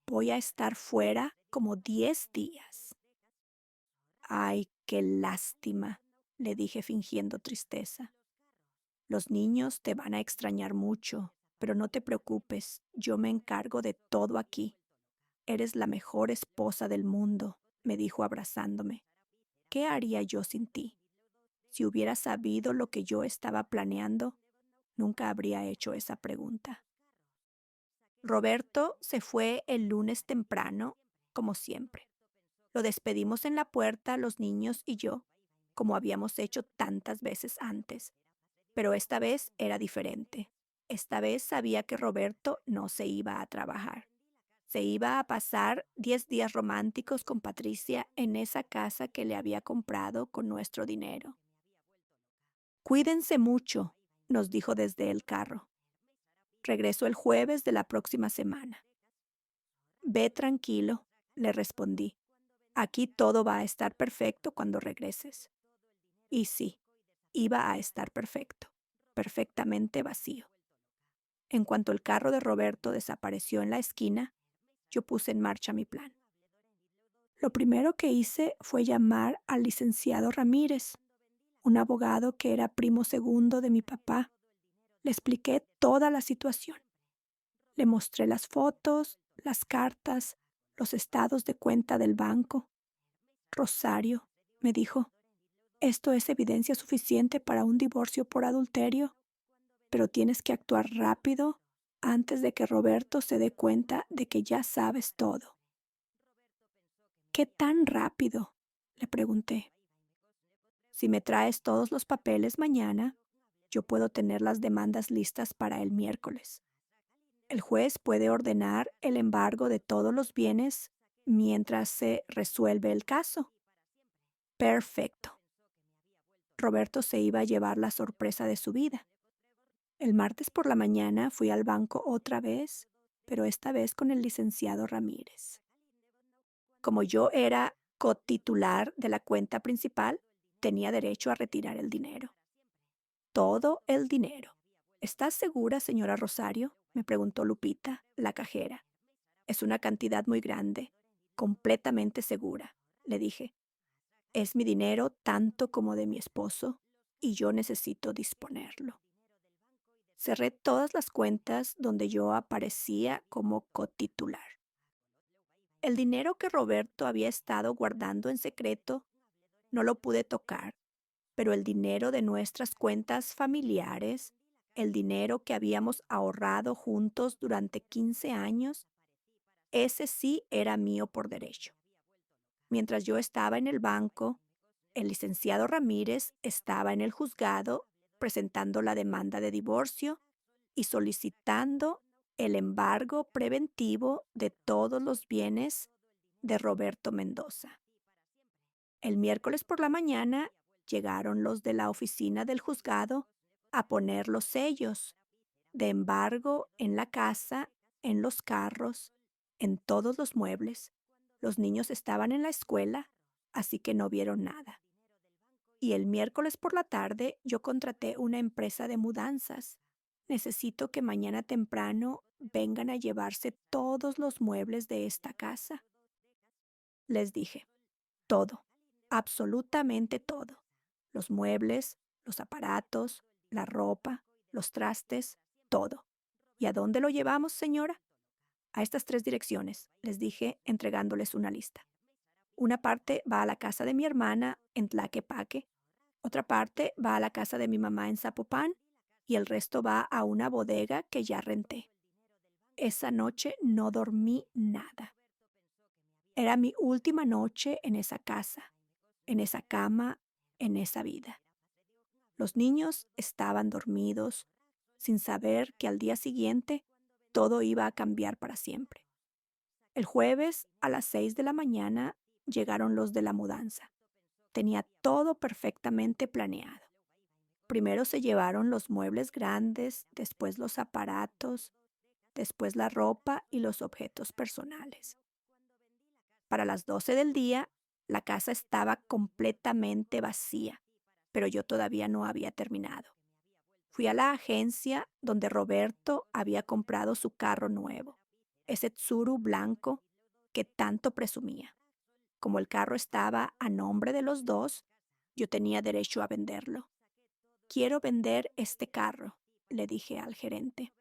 voy a estar fuera como 10 días. Ay, qué lástima, le dije fingiendo tristeza. Los niños te van a extrañar mucho, pero no te preocupes, yo me encargo de todo aquí. Eres la mejor esposa del mundo, me dijo abrazándome. ¿Qué haría yo sin ti? Si hubiera sabido lo que yo estaba planeando, nunca habría hecho esa pregunta. Roberto se fue el lunes temprano, como siempre. Lo despedimos en la puerta los niños y yo, como habíamos hecho tantas veces antes. Pero esta vez era diferente. Esta vez sabía que Roberto no se iba a trabajar. Se iba a pasar 10 días románticos con Patricia en esa casa que le había comprado con nuestro dinero. Cuídense mucho, nos dijo desde el carro. Regreso el jueves de la próxima semana. Ve tranquilo, le respondí. Aquí todo va a estar perfecto cuando regreses. Y sí, iba a estar perfecto, perfectamente vacío. En cuanto el carro de Roberto desapareció en la esquina, yo puse en marcha mi plan. Lo primero que hice fue llamar al licenciado Ramírez, un abogado que era primo segundo de mi papá. Le expliqué toda la situación. Le mostré las fotos, las cartas, los estados de cuenta del banco. Rosario, me dijo, esto es evidencia suficiente para un divorcio por adulterio, pero tienes que actuar rápido antes de que Roberto se dé cuenta de que ya sabes todo. ¿Qué tan rápido? Le pregunté. Si me traes todos los papeles mañana, yo puedo tener las demandas listas para el miércoles. El juez puede ordenar el embargo de todos los bienes mientras se resuelve el caso. Perfecto. Roberto se iba a llevar la sorpresa de su vida. El martes por la mañana fui al banco otra vez, pero esta vez con el licenciado Ramírez. Como yo era cotitular de la cuenta principal, tenía derecho a retirar el dinero. Todo el dinero. ¿Estás segura, señora Rosario? Me preguntó Lupita, la cajera. Es una cantidad muy grande. Completamente segura, le dije. Es mi dinero tanto como de mi esposo y yo necesito disponerlo. Cerré todas las cuentas donde yo aparecía como cotitular. El dinero que Roberto había estado guardando en secreto no lo pude tocar, pero el dinero de nuestras cuentas familiares, el dinero que habíamos ahorrado juntos durante 15 años, ese sí era mío por derecho. Mientras yo estaba en el banco, el licenciado Ramírez estaba en el juzgado presentando la demanda de divorcio y solicitando el embargo preventivo de todos los bienes de Roberto Mendoza. El miércoles por la mañana llegaron los de la oficina del juzgado a poner los sellos de embargo en la casa, en los carros, en todos los muebles. Los niños estaban en la escuela, así que no vieron nada. Y el miércoles por la tarde yo contraté una empresa de mudanzas. Necesito que mañana temprano vengan a llevarse todos los muebles de esta casa. Les dije, todo, absolutamente todo. Los muebles, los aparatos, la ropa, los trastes, todo. ¿Y a dónde lo llevamos, señora? A estas 3 direcciones, les dije entregándoles una lista. Una parte va a la casa de mi hermana en Tlaquepaque, otra parte va a la casa de mi mamá en Zapopan y el resto va a una bodega que ya renté. Esa noche no dormí nada. Era mi última noche en esa casa, en esa cama, en esa vida. Los niños estaban dormidos, sin saber que al día siguiente todo iba a cambiar para siempre. El jueves a las 6 de la mañana llegaron los de la mudanza. Tenía todo perfectamente planeado. Primero se llevaron los muebles grandes, después los aparatos, después la ropa y los objetos personales. Para las 12 del día, la casa estaba completamente vacía, pero yo todavía no había terminado. Fui a la agencia donde Roberto había comprado su carro nuevo, ese Tsuru blanco que tanto presumía. Como el carro estaba a nombre de los dos, yo tenía derecho a venderlo. Quiero vender este carro, le dije al gerente.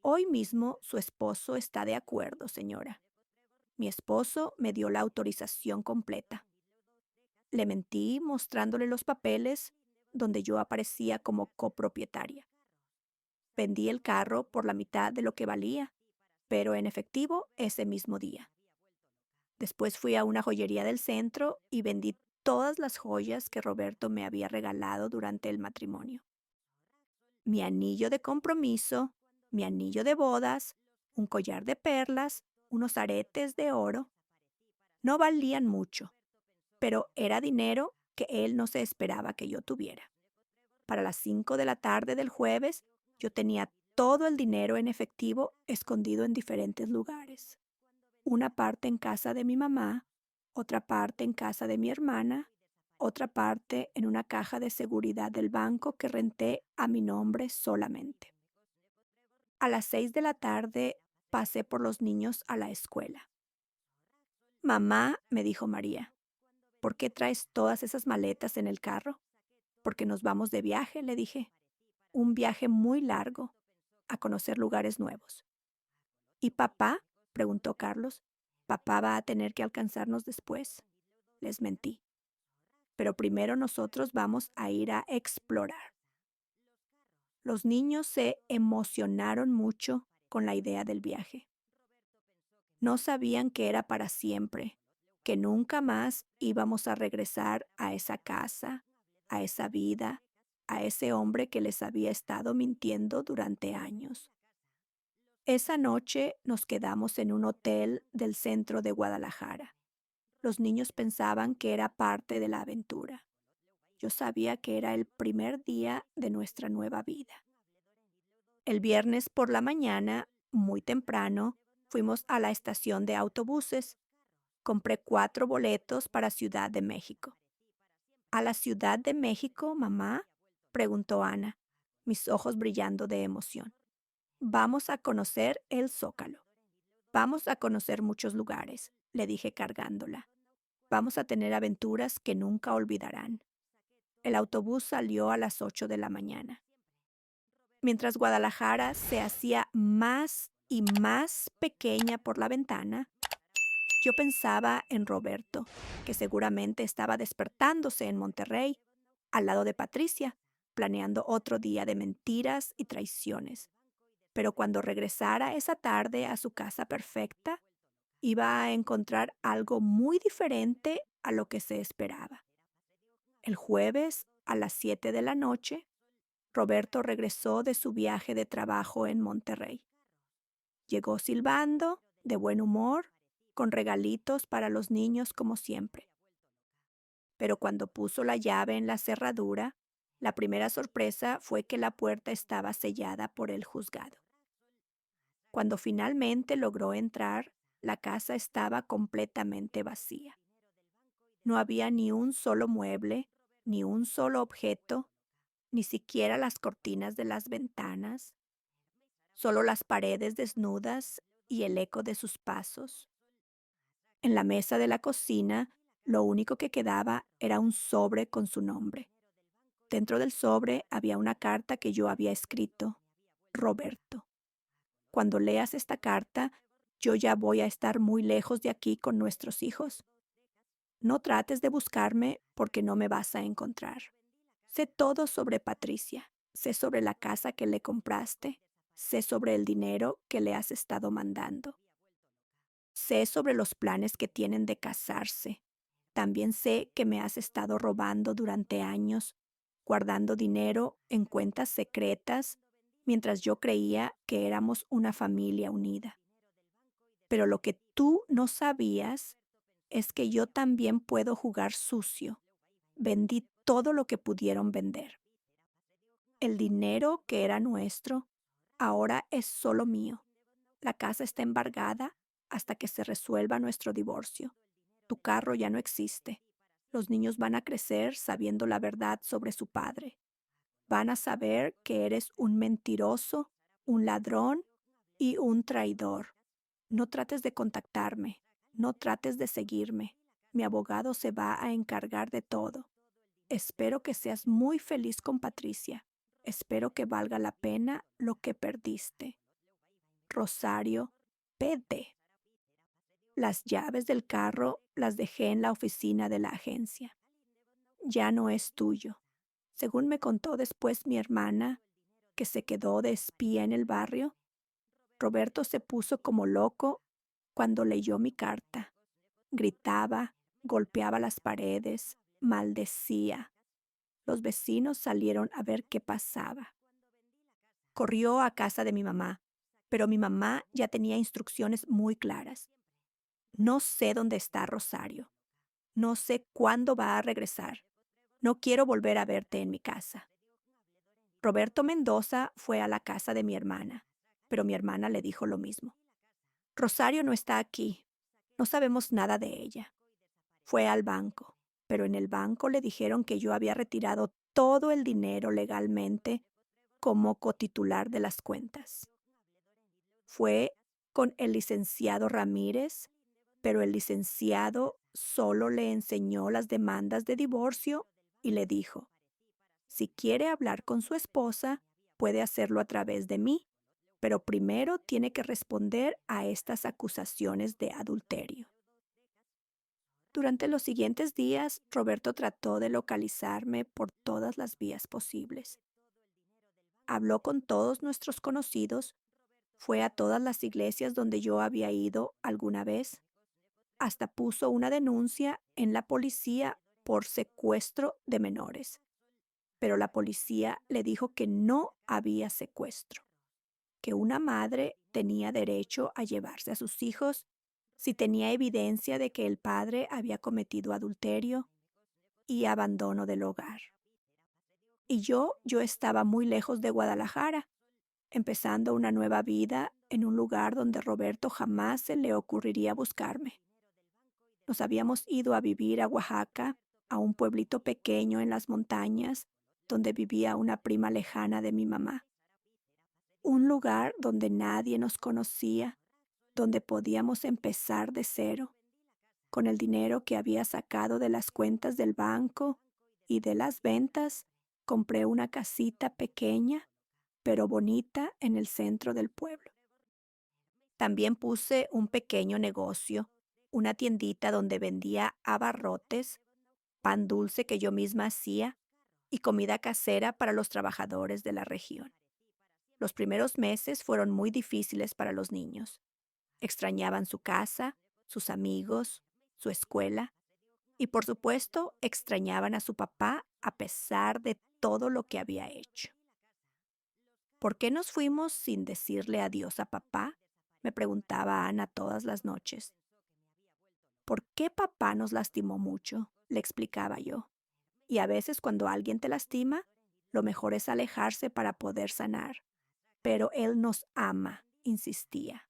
Hoy mismo su esposo está de acuerdo, señora. Mi esposo me dio la autorización completa. Le mentí mostrándole los papeles donde yo aparecía como copropietaria. Vendí el carro por la mitad de lo que valía, pero en efectivo ese mismo día. Después fui a una joyería del centro y vendí todas las joyas que Roberto me había regalado durante el matrimonio. Mi anillo de compromiso, mi anillo de bodas, un collar de perlas, unos aretes de oro. No valían mucho, pero era dinero que él no se esperaba que yo tuviera. Para las 5 de la tarde del jueves, yo tenía todo el dinero en efectivo escondido en diferentes lugares. Una parte en casa de mi mamá, otra parte en casa de mi hermana, otra parte en una caja de seguridad del banco que renté a mi nombre solamente. A las 6 de la tarde pasé por los niños a la escuela. Mamá, me dijo María, ¿por qué traes todas esas maletas en el carro? Porque nos vamos de viaje, le dije. Un viaje muy largo, a conocer lugares nuevos. ¿Y papá? Preguntó Carlos. Papá va a tener que alcanzarnos después. Les mentí. Pero primero nosotros vamos a ir a explorar. Los niños se emocionaron mucho con la idea del viaje. No sabían que era para siempre, que nunca más íbamos a regresar a esa casa, a esa vida, a ese hombre que les había estado mintiendo durante años. Esa noche nos quedamos en un hotel del centro de Guadalajara. Los niños pensaban que era parte de la aventura. Yo sabía que era el primer día de nuestra nueva vida. El viernes por la mañana, muy temprano, fuimos a la estación de autobuses. Compré 4 boletos para Ciudad de México. ¿A la Ciudad de México, mamá? Preguntó Ana, mis ojos brillando de emoción. Vamos a conocer el Zócalo. Vamos a conocer muchos lugares, le dije cargándola. Vamos a tener aventuras que nunca olvidarán. El autobús salió a las 8 de la mañana. Mientras Guadalajara se hacía más y más pequeña por la ventana, yo pensaba en Roberto, que seguramente estaba despertándose en Monterrey, al lado de Patricia, planeando otro día de mentiras y traiciones. Pero cuando regresara esa tarde a su casa perfecta, iba a encontrar algo muy diferente a lo que se esperaba. El jueves, a las 7 de la noche, Roberto regresó de su viaje de trabajo en Monterrey. Llegó silbando, de buen humor, con regalitos para los niños como siempre. Pero cuando puso la llave en la cerradura, la primera sorpresa fue que la puerta estaba sellada por el juzgado. Cuando finalmente logró entrar, la casa estaba completamente vacía. No había ni un solo mueble, ni un solo objeto, ni siquiera las cortinas de las ventanas, solo las paredes desnudas y el eco de sus pasos. En la mesa de la cocina, lo único que quedaba era un sobre con su nombre. Dentro del sobre había una carta que yo había escrito: Roberto. Cuando leas esta carta, yo ya voy a estar muy lejos de aquí con nuestros hijos. No trates de buscarme porque no me vas a encontrar. Sé todo sobre Patricia. Sé sobre la casa que le compraste. Sé sobre el dinero que le has estado mandando. Sé sobre los planes que tienen de casarse. También sé que me has estado robando durante años, guardando dinero en cuentas secretas, mientras yo creía que éramos una familia unida. Pero lo que tú no sabías es que yo también puedo jugar sucio. Vendí todo lo que pudieron vender. El dinero que era nuestro ahora es solo mío. La casa está embargada hasta que se resuelva nuestro divorcio. Tu carro ya no existe. Los niños van a crecer sabiendo la verdad sobre su padre. Van a saber que eres un mentiroso, un ladrón y un traidor. No trates de contactarme, no trates de seguirme. Mi abogado se va a encargar de todo. Espero que seas muy feliz con Patricia. Espero que valga la pena lo que perdiste. Rosario PD. Las llaves del carro las dejé en la oficina de la agencia. Ya no es tuyo. Según me contó después mi hermana, que se quedó de espía en el barrio, Roberto se puso como loco cuando leyó mi carta. Gritaba, golpeaba las paredes, maldecía. Los vecinos salieron a ver qué pasaba. Corrió a casa de mi mamá, pero mi mamá ya tenía instrucciones muy claras. No sé dónde está Rosario. No sé cuándo va a regresar. No quiero volver a verte en mi casa. Roberto Mendoza fue a la casa de mi hermana, pero mi hermana le dijo lo mismo. Rosario no está aquí. No sabemos nada de ella. Fue al banco, pero en el banco le dijeron que yo había retirado todo el dinero legalmente como cotitular de las cuentas. Fue con el licenciado Ramírez, pero el licenciado solo le enseñó las demandas de divorcio y le dijo, si quiere hablar con su esposa, puede hacerlo a través de mí, pero primero tiene que responder a estas acusaciones de adulterio. Durante los siguientes días, Roberto trató de localizarme por todas las vías posibles. Habló con todos nuestros conocidos, fue a todas las iglesias donde yo había ido alguna vez, hasta puso una denuncia en la policía por secuestro de menores. Pero la policía le dijo que no había secuestro, que una madre tenía derecho a llevarse a sus hijos si tenía evidencia de que el padre había cometido adulterio y abandono del hogar. Y yo estaba muy lejos de Guadalajara, empezando una nueva vida en un lugar donde Roberto jamás se le ocurriría buscarme. Nos habíamos ido a vivir a Oaxaca, a un pueblito pequeño en las montañas, donde vivía una prima lejana de mi mamá. Un lugar donde nadie nos conocía, donde podíamos empezar de cero, con el dinero que había sacado de las cuentas del banco y de las ventas, compré una casita pequeña, pero bonita en el centro del pueblo. También puse un pequeño negocio, una tiendita donde vendía abarrotes, pan dulce que yo misma hacía y comida casera para los trabajadores de la región. Los primeros meses fueron muy difíciles para los niños. Extrañaban su casa, sus amigos, su escuela y por supuesto extrañaban a su papá a pesar de todo lo que había hecho. ¿Por qué nos fuimos sin decirle adiós a papá? Me preguntaba Ana todas las noches. ¿Por qué papá nos lastimó mucho? Le explicaba yo. Y a veces cuando alguien te lastima, lo mejor es alejarse para poder sanar. Pero él nos ama, insistía.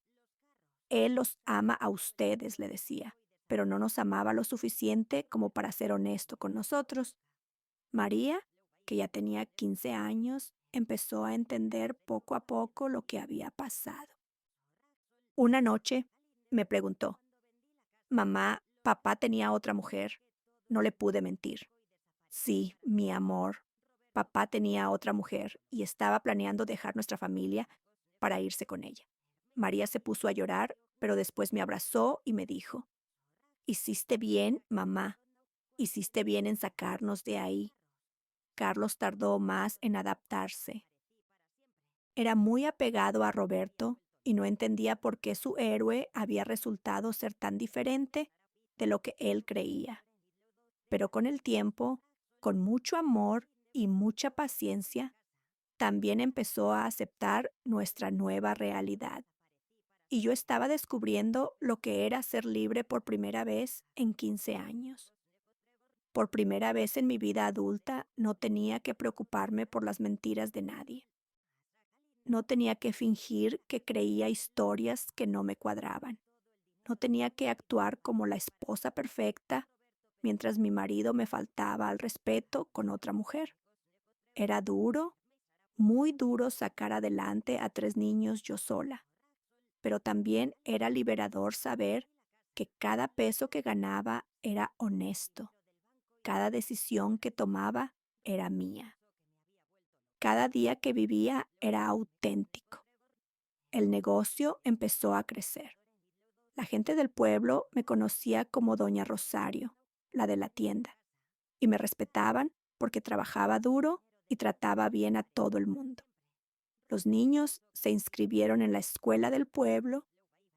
Él los ama a ustedes, le decía, pero no nos amaba lo suficiente como para ser honesto con nosotros. María, que ya tenía 15 años, empezó a entender poco a poco lo que había pasado. Una noche me preguntó, mamá, papá tenía otra mujer. No le pude mentir. Sí, mi amor, papá tenía otra mujer y estaba planeando dejar nuestra familia para irse con ella. María se puso a llorar, pero después me abrazó y me dijo, hiciste bien, mamá, hiciste bien en sacarnos de ahí. Carlos tardó más en adaptarse. Era muy apegado a Roberto y no entendía por qué su héroe había resultado ser tan diferente de lo que él creía. Pero con el tiempo, con mucho amor y mucha paciencia, también empezó a aceptar nuestra nueva realidad. Y yo estaba descubriendo lo que era ser libre por primera vez en 15 años. Por primera vez en mi vida adulta no tenía que preocuparme por las mentiras de nadie. No tenía que fingir que creía historias que no me cuadraban. No tenía que actuar como la esposa perfecta mientras mi marido me faltaba al respeto con otra mujer. Era duro, muy duro sacar adelante a 3 niños yo sola, pero también era liberador saber que cada peso que ganaba era honesto, cada decisión que tomaba era mía, cada día que vivía era auténtico. El negocio empezó a crecer. La gente del pueblo me conocía como Doña Rosario, la de la tienda, y me respetaban porque trabajaba duro y trataba bien a todo el mundo. Los niños se inscribieron en la escuela del pueblo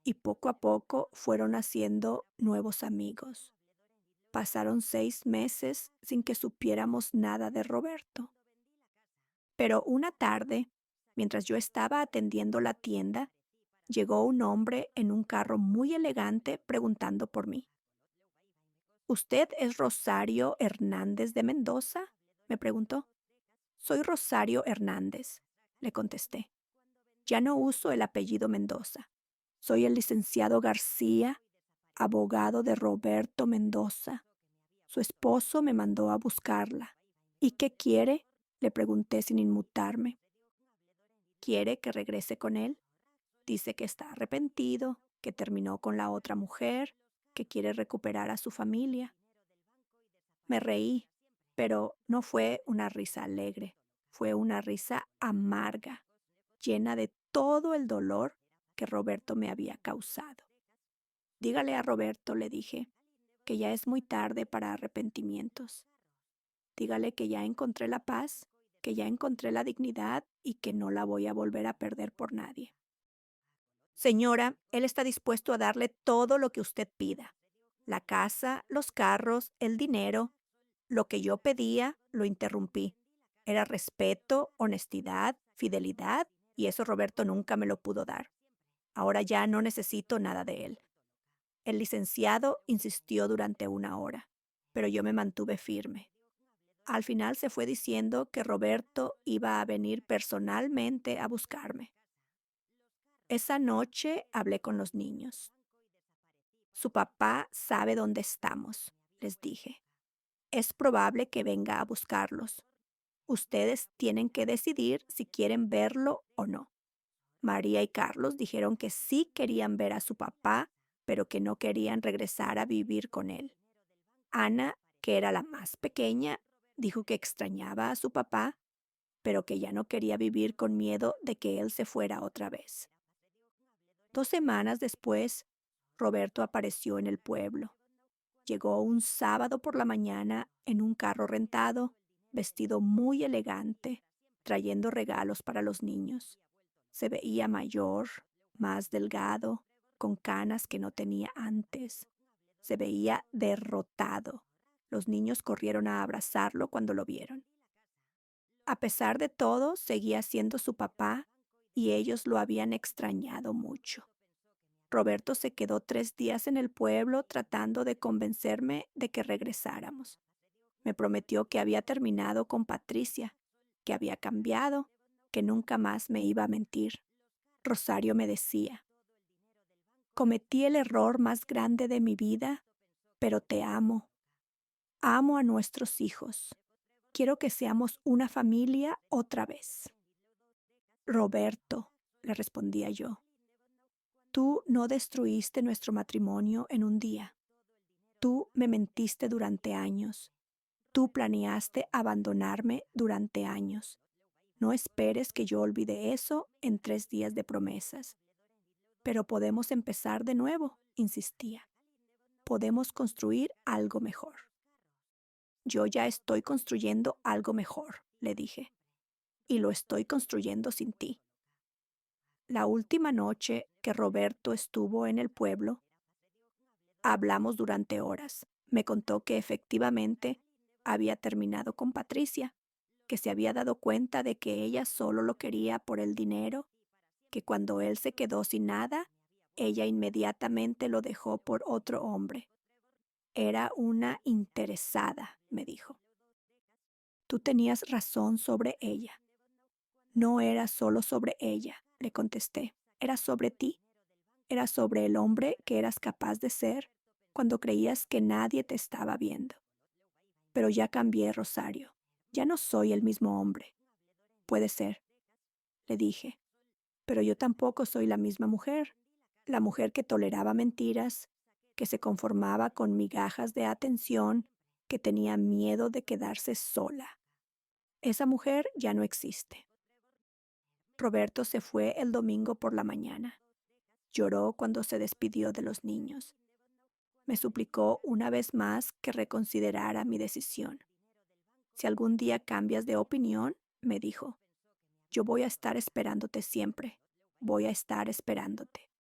y poco a poco fueron haciendo nuevos amigos. Pasaron 6 meses sin que supiéramos nada de Roberto. Pero una tarde, mientras yo estaba atendiendo la tienda, llegó un hombre en un carro muy elegante preguntando por mí. ¿Usted es Rosario Hernández de Mendoza? Me preguntó. Soy Rosario Hernández, le contesté. Ya no uso el apellido Mendoza. Soy el licenciado García, abogado de Roberto Mendoza. Su esposo me mandó a buscarla. ¿Y qué quiere? Le pregunté sin inmutarme. ¿Quiere que regrese con él? Dice que está arrepentido, que terminó con la otra mujer, que quiere recuperar a su familia. Me reí, pero no fue una risa alegre, fue una risa amarga, llena de todo el dolor que Roberto me había causado. Dígale a Roberto, le dije, que ya es muy tarde para arrepentimientos. Dígale que ya encontré la paz, que ya encontré la dignidad y que no la voy a volver a perder por nadie. Señora, él está dispuesto a darle todo lo que usted pida. La casa, los carros, el dinero. Lo que yo pedía, lo interrumpí. Era respeto, honestidad, fidelidad, y eso Roberto nunca me lo pudo dar. Ahora ya no necesito nada de él. El licenciado insistió durante una hora, pero yo me mantuve firme. Al final se fue diciendo que Roberto iba a venir personalmente a buscarme. Esa noche hablé con los niños. Su papá sabe dónde estamos, les dije. Es probable que venga a buscarlos. Ustedes tienen que decidir si quieren verlo o no. María y Carlos dijeron que sí querían ver a su papá, pero que no querían regresar a vivir con él. Ana, que era la más pequeña, dijo que extrañaba a su papá, pero que ya no quería vivir con miedo de que él se fuera otra vez. 2 semanas después, Roberto apareció en el pueblo. Llegó un sábado por la mañana en un carro rentado, vestido muy elegante, trayendo regalos para los niños. Se veía mayor, más delgado, con canas que no tenía antes. Se veía derrotado. Los niños corrieron a abrazarlo cuando lo vieron. A pesar de todo, seguía siendo su papá y ellos lo habían extrañado mucho. Roberto se quedó 3 días en el pueblo tratando de convencerme de que regresáramos. Me prometió que había terminado con Patricia, que había cambiado, que nunca más me iba a mentir. Rosario me decía, cometí el error más grande de mi vida, pero te amo. Amo a nuestros hijos. Quiero que seamos una familia otra vez. Roberto, le respondía yo, tú no destruiste nuestro matrimonio en un día. Tú me mentiste durante años. Tú planeaste abandonarme durante años. No esperes que yo olvide eso en 3 días de promesas. Pero podemos empezar de nuevo, insistía. Podemos construir algo mejor. Yo ya estoy construyendo algo mejor, le dije, y lo estoy construyendo sin ti. La última noche que Roberto estuvo en el pueblo, hablamos durante horas. Me contó que efectivamente había terminado con Patricia, que se había dado cuenta de que ella solo lo quería por el dinero, que cuando él se quedó sin nada, ella inmediatamente lo dejó por otro hombre. Era una interesada, me dijo. Tú tenías razón sobre ella. No era solo sobre ella, le contesté. Era sobre ti. Era sobre el hombre que eras capaz de ser cuando creías que nadie te estaba viendo. Pero ya cambié, Rosario. Ya no soy el mismo hombre. Puede ser, le dije, pero yo tampoco soy la mujer que toleraba mentiras, que se conformaba con migajas de atención, que tenía miedo de quedarse sola. Esa mujer ya no existe. Roberto se fue el domingo por la mañana. Lloró cuando se despidió de los niños. Me suplicó una vez más que reconsiderara mi decisión. Si algún día cambias de opinión, me dijo, yo voy a estar esperándote siempre. Voy a estar esperándote.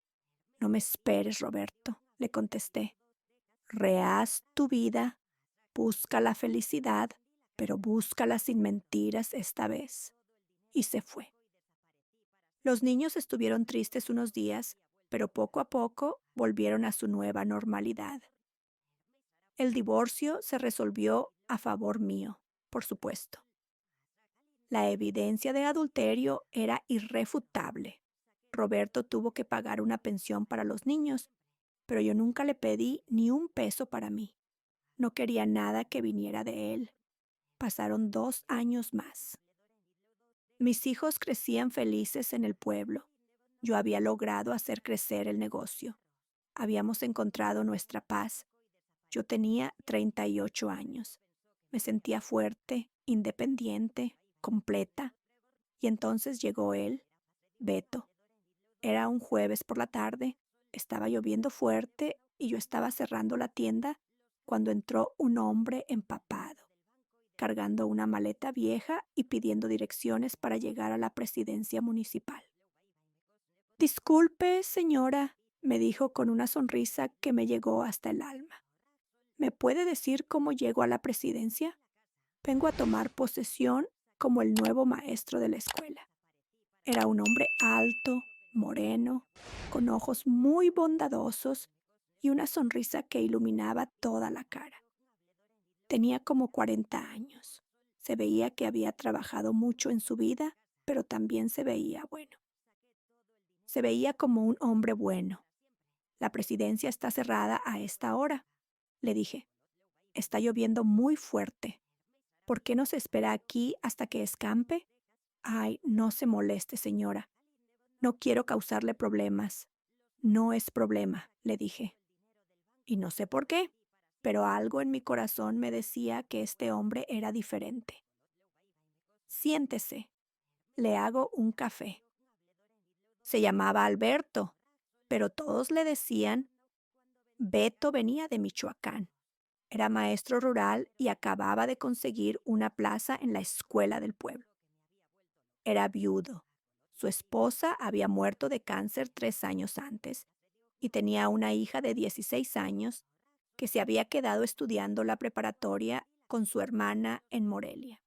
No me esperes, Roberto, le contesté. Rehaz tu vida, busca la felicidad, pero búscala sin mentiras esta vez. Y se fue. Los niños estuvieron tristes unos días, pero poco a poco volvieron a su nueva normalidad. El divorcio se resolvió a favor mío, por supuesto. La evidencia de adulterio era irrefutable. Roberto tuvo que pagar una pensión para los niños, pero yo nunca le pedí ni un peso para mí. No quería nada que viniera de él. Pasaron 2 años más. Mis hijos crecían felices en el pueblo. Yo había logrado hacer crecer el negocio. Habíamos encontrado nuestra paz. Yo tenía 38 años. Me sentía fuerte, independiente, completa. Y entonces llegó él, Beto. Era un jueves por la tarde. Estaba lloviendo fuerte y yo estaba cerrando la tienda cuando entró un hombre empapado, cargando una maleta vieja y pidiendo direcciones para llegar a la presidencia municipal. Disculpe, señora, me dijo con una sonrisa que me llegó hasta el alma. ¿Me puede decir cómo llego a la presidencia? Vengo a tomar posesión como el nuevo maestro de la escuela. Era un hombre alto, moreno, con ojos muy bondadosos y una sonrisa que iluminaba toda la cara. Tenía como 40 años. Se veía que había trabajado mucho en su vida, pero también se veía bueno. Se veía como un hombre bueno. La presidencia está cerrada a esta hora, le dije. Está lloviendo muy fuerte. ¿Por qué no se espera aquí hasta que escampe? Ay, no se moleste, señora. No quiero causarle problemas. No es problema, le dije. Y no sé por qué, pero algo en mi corazón me decía que este hombre era diferente. Siéntese, le hago un café. Se llamaba Alberto, pero todos le decían Beto. Venía de Michoacán. Era maestro rural y acababa de conseguir una plaza en la escuela del pueblo. Era viudo. Su esposa había muerto de cáncer 3 años antes y tenía una hija de 16 años que se había quedado estudiando la preparatoria con su hermana en Morelia.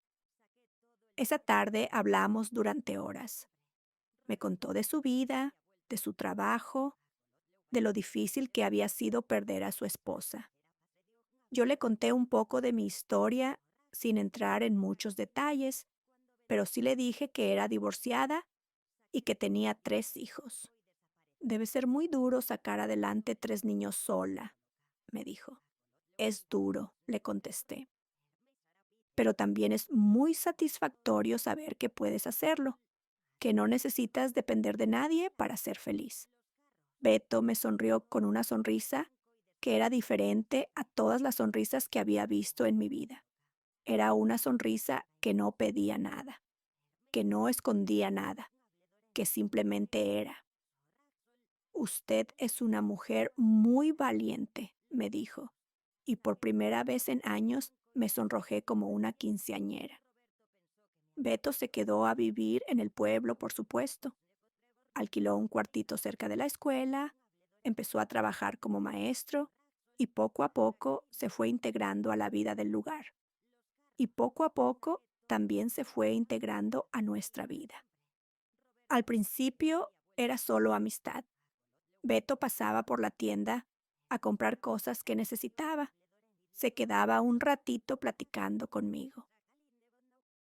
Esa tarde hablamos durante horas. Me contó de su vida, de su trabajo, de lo difícil que había sido perder a su esposa. Yo le conté un poco de mi historia sin entrar en muchos detalles, pero sí le dije que era divorciada y que tenía 3 hijos. Debe ser muy duro sacar adelante 3 niños sola, me dijo. Es duro, le contesté, pero también es muy satisfactorio saber que puedes hacerlo, que no necesitas depender de nadie para ser feliz. Beto me sonrió con una sonrisa que era diferente a todas las sonrisas que había visto en mi vida. Era una sonrisa que no pedía nada, que no escondía nada, que simplemente era. Usted es una mujer muy valiente, me dijo, y por primera vez en años me sonrojé como una quinceañera. Beto se quedó a vivir en el pueblo, por supuesto. Alquiló un cuartito cerca de la escuela, empezó a trabajar como maestro y poco a poco se fue integrando a la vida del lugar. Y poco a poco también se fue integrando a nuestra vida. Al principio era solo amistad. Beto pasaba por la tienda a comprar cosas que necesitaba. Se quedaba un ratito platicando conmigo.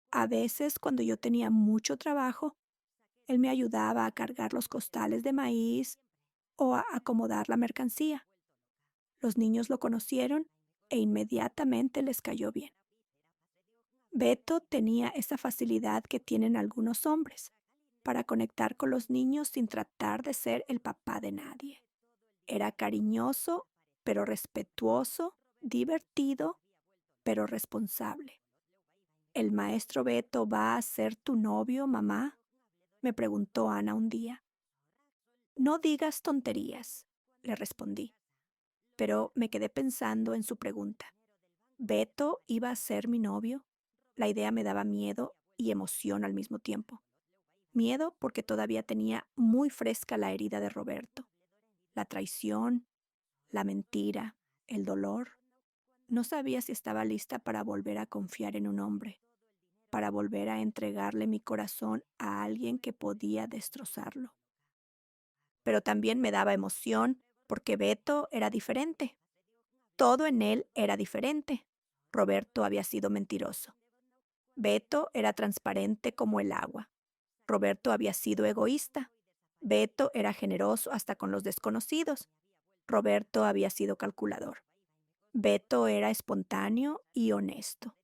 A veces, cuando yo tenía mucho trabajo, él me ayudaba a cargar los costales de maíz o a acomodar la mercancía. Los niños lo conocieron e inmediatamente les cayó bien. Beto tenía esa facilidad que tienen algunos hombres para conectar con los niños sin tratar de ser el papá de nadie. Era cariñoso, pero respetuoso, divertido, pero responsable. ¿El maestro Beto va a ser tu novio, mamá?, me preguntó Ana un día. No digas tonterías, le respondí, pero me quedé pensando en su pregunta. ¿Beto iba a ser mi novio? La idea me daba miedo y emoción al mismo tiempo. Miedo porque todavía tenía muy fresca la herida de Roberto, la traición, la mentira, el dolor. No sabía si estaba lista para volver a confiar en un hombre, para volver a entregarle mi corazón a alguien que podía destrozarlo. Pero también me daba emoción porque Beto era diferente. Todo en él era diferente. Roberto había sido mentiroso. Beto era transparente como el agua. Roberto había sido egoísta. Beto era generoso hasta con los desconocidos. Roberto había sido calculador. Beto era espontáneo y honesto.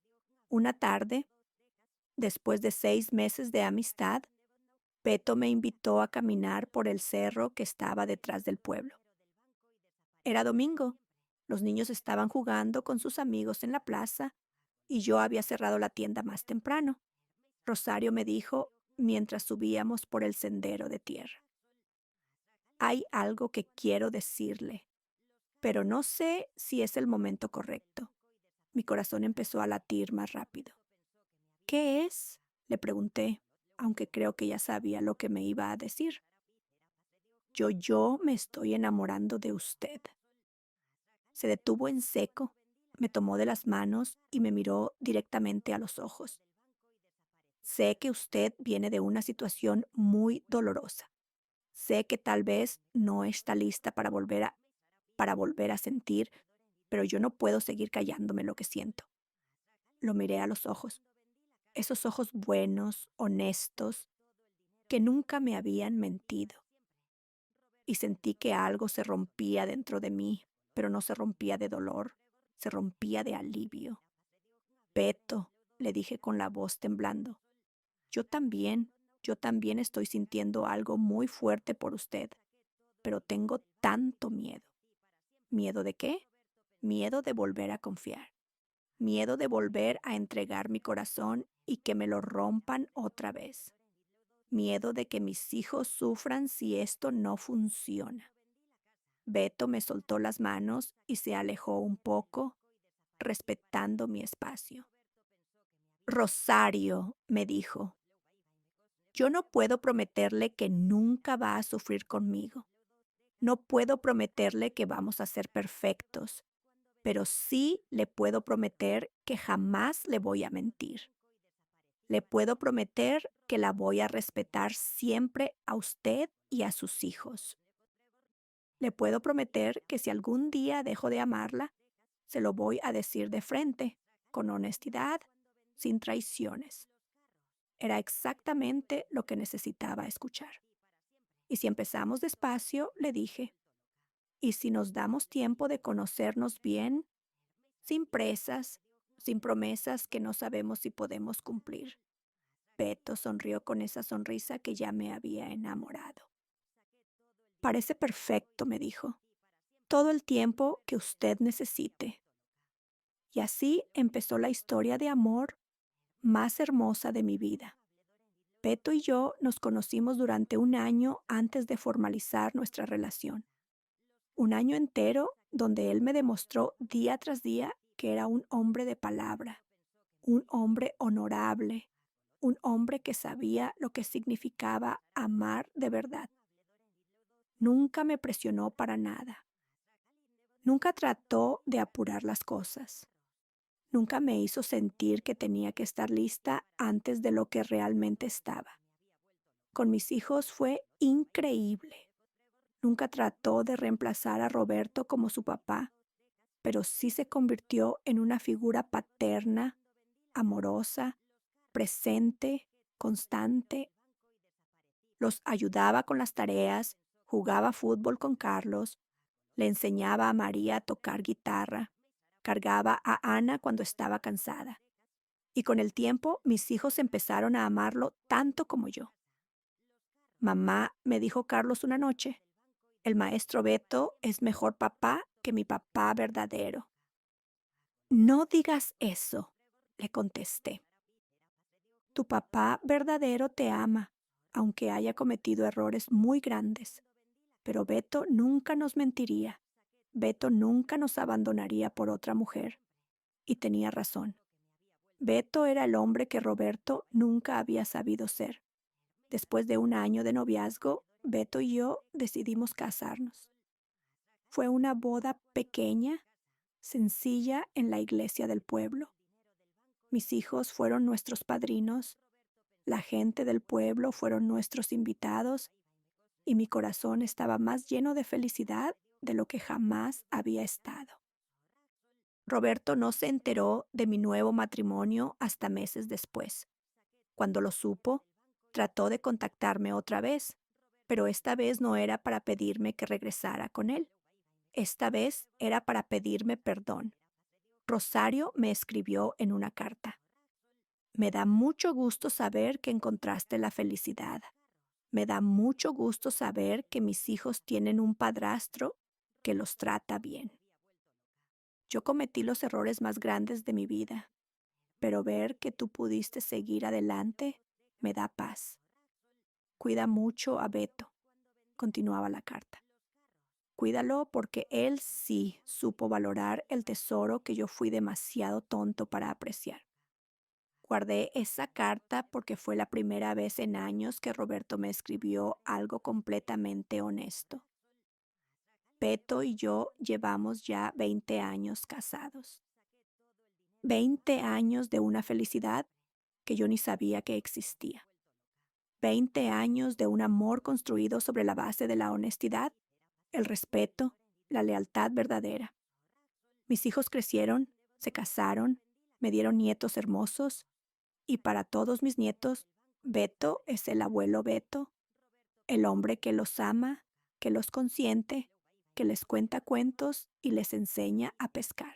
Una tarde, después de 6 meses de amistad, Beto me invitó a caminar por el cerro que estaba detrás del pueblo. Era domingo. Los niños estaban jugando con sus amigos en la plaza y yo había cerrado la tienda más temprano. Rosario me dijo mientras subíamos por el sendero de tierra. Hay algo que quiero decirle, pero no sé si es el momento correcto. Mi corazón empezó a latir más rápido. ¿Qué es?, le pregunté, aunque creo que ya sabía lo que me iba a decir. Yo me estoy enamorando de usted. Se detuvo en seco, me tomó de las manos y me miró directamente a los ojos. Sé que usted viene de una situación muy dolorosa. Sé que tal vez no está lista para volver a sentir, pero yo no puedo seguir callándome lo que siento. Lo miré a los ojos, esos ojos buenos, honestos, que nunca me habían mentido. Y sentí que algo se rompía dentro de mí, pero no se rompía de dolor, se rompía de alivio. Beto, le dije con la voz temblando, yo también, yo también estoy sintiendo algo muy fuerte por usted, pero tengo tanto miedo. ¿Miedo de qué? Miedo de volver a confiar. Miedo de volver a entregar mi corazón y que me lo rompan otra vez. Miedo de que mis hijos sufran si esto no funciona. Beto me soltó las manos y se alejó un poco, respetando mi espacio. Rosario, me dijo, yo no puedo prometerle que nunca va a sufrir conmigo. No puedo prometerle que vamos a ser perfectos, pero sí le puedo prometer que jamás le voy a mentir. Le puedo prometer que la voy a respetar siempre a usted y a sus hijos. Le puedo prometer que si algún día dejo de amarla, se lo voy a decir de frente, con honestidad, sin traiciones. Era exactamente lo que necesitaba escuchar. Y si empezamos despacio, le dije, y si nos damos tiempo de conocernos bien, sin presas, sin promesas que no sabemos si podemos cumplir. Beto sonrió con esa sonrisa que ya me había enamorado. Parece perfecto, me dijo. Todo el tiempo que usted necesite. Y así empezó la historia de amor más hermosa de mi vida. Beto y yo nos conocimos durante un año antes de formalizar nuestra relación. Un año entero donde él me demostró día tras día que era un hombre de palabra, un hombre honorable, un hombre que sabía lo que significaba amar de verdad. Nunca me presionó para nada. Nunca trató de apurar las cosas. Nunca me hizo sentir que tenía que estar lista antes de lo que realmente estaba. Con mis hijos fue increíble. Nunca trató de reemplazar a Roberto como su papá, pero sí se convirtió en una figura paterna, amorosa, presente, constante. Los ayudaba con las tareas, jugaba fútbol con Carlos, le enseñaba a María a tocar guitarra, cargaba a Ana cuando estaba cansada. Y con el tiempo, mis hijos empezaron a amarlo tanto como yo. Mamá, me dijo Carlos una noche, el maestro Beto es mejor papá que mi papá verdadero. No digas eso, le contesté. Tu papá verdadero te ama, aunque haya cometido errores muy grandes. Pero Beto nunca nos mentiría. Beto nunca nos abandonaría por otra mujer. Y tenía razón. Beto era el hombre que Roberto nunca había sabido ser. Después de un año de noviazgo, Beto y yo decidimos casarnos. Fue una boda pequeña, sencilla en la iglesia del pueblo. Mis hijos fueron nuestros padrinos, la gente del pueblo fueron nuestros invitados y mi corazón estaba más lleno de felicidad de lo que jamás había estado. Roberto no se enteró de mi nuevo matrimonio hasta meses después. Cuando lo supo, trató de contactarme otra vez, pero esta vez no era para pedirme que regresara con él. Esta vez era para pedirme perdón. Rosario me escribió en una carta. Me da mucho gusto saber que encontraste la felicidad. Me da mucho gusto saber que mis hijos tienen un padrastro que los trata bien. Yo cometí los errores más grandes de mi vida, pero ver que tú pudiste seguir adelante me da paz. Cuida mucho a Beto, continuaba la carta. Cuídalo porque él sí supo valorar el tesoro que yo fui demasiado tonto para apreciar. Guardé esa carta porque fue la primera vez en años que Roberto me escribió algo completamente honesto. Beto y yo llevamos ya 20 años casados. 20 años de una felicidad que yo ni sabía que existía. 20 años de un amor construido sobre la base de la honestidad, el respeto, la lealtad verdadera. Mis hijos crecieron, se casaron, me dieron nietos hermosos y para todos mis nietos, Beto es el abuelo Beto, el hombre que los ama, que los consiente, que les cuenta cuentos y les enseña a pescar.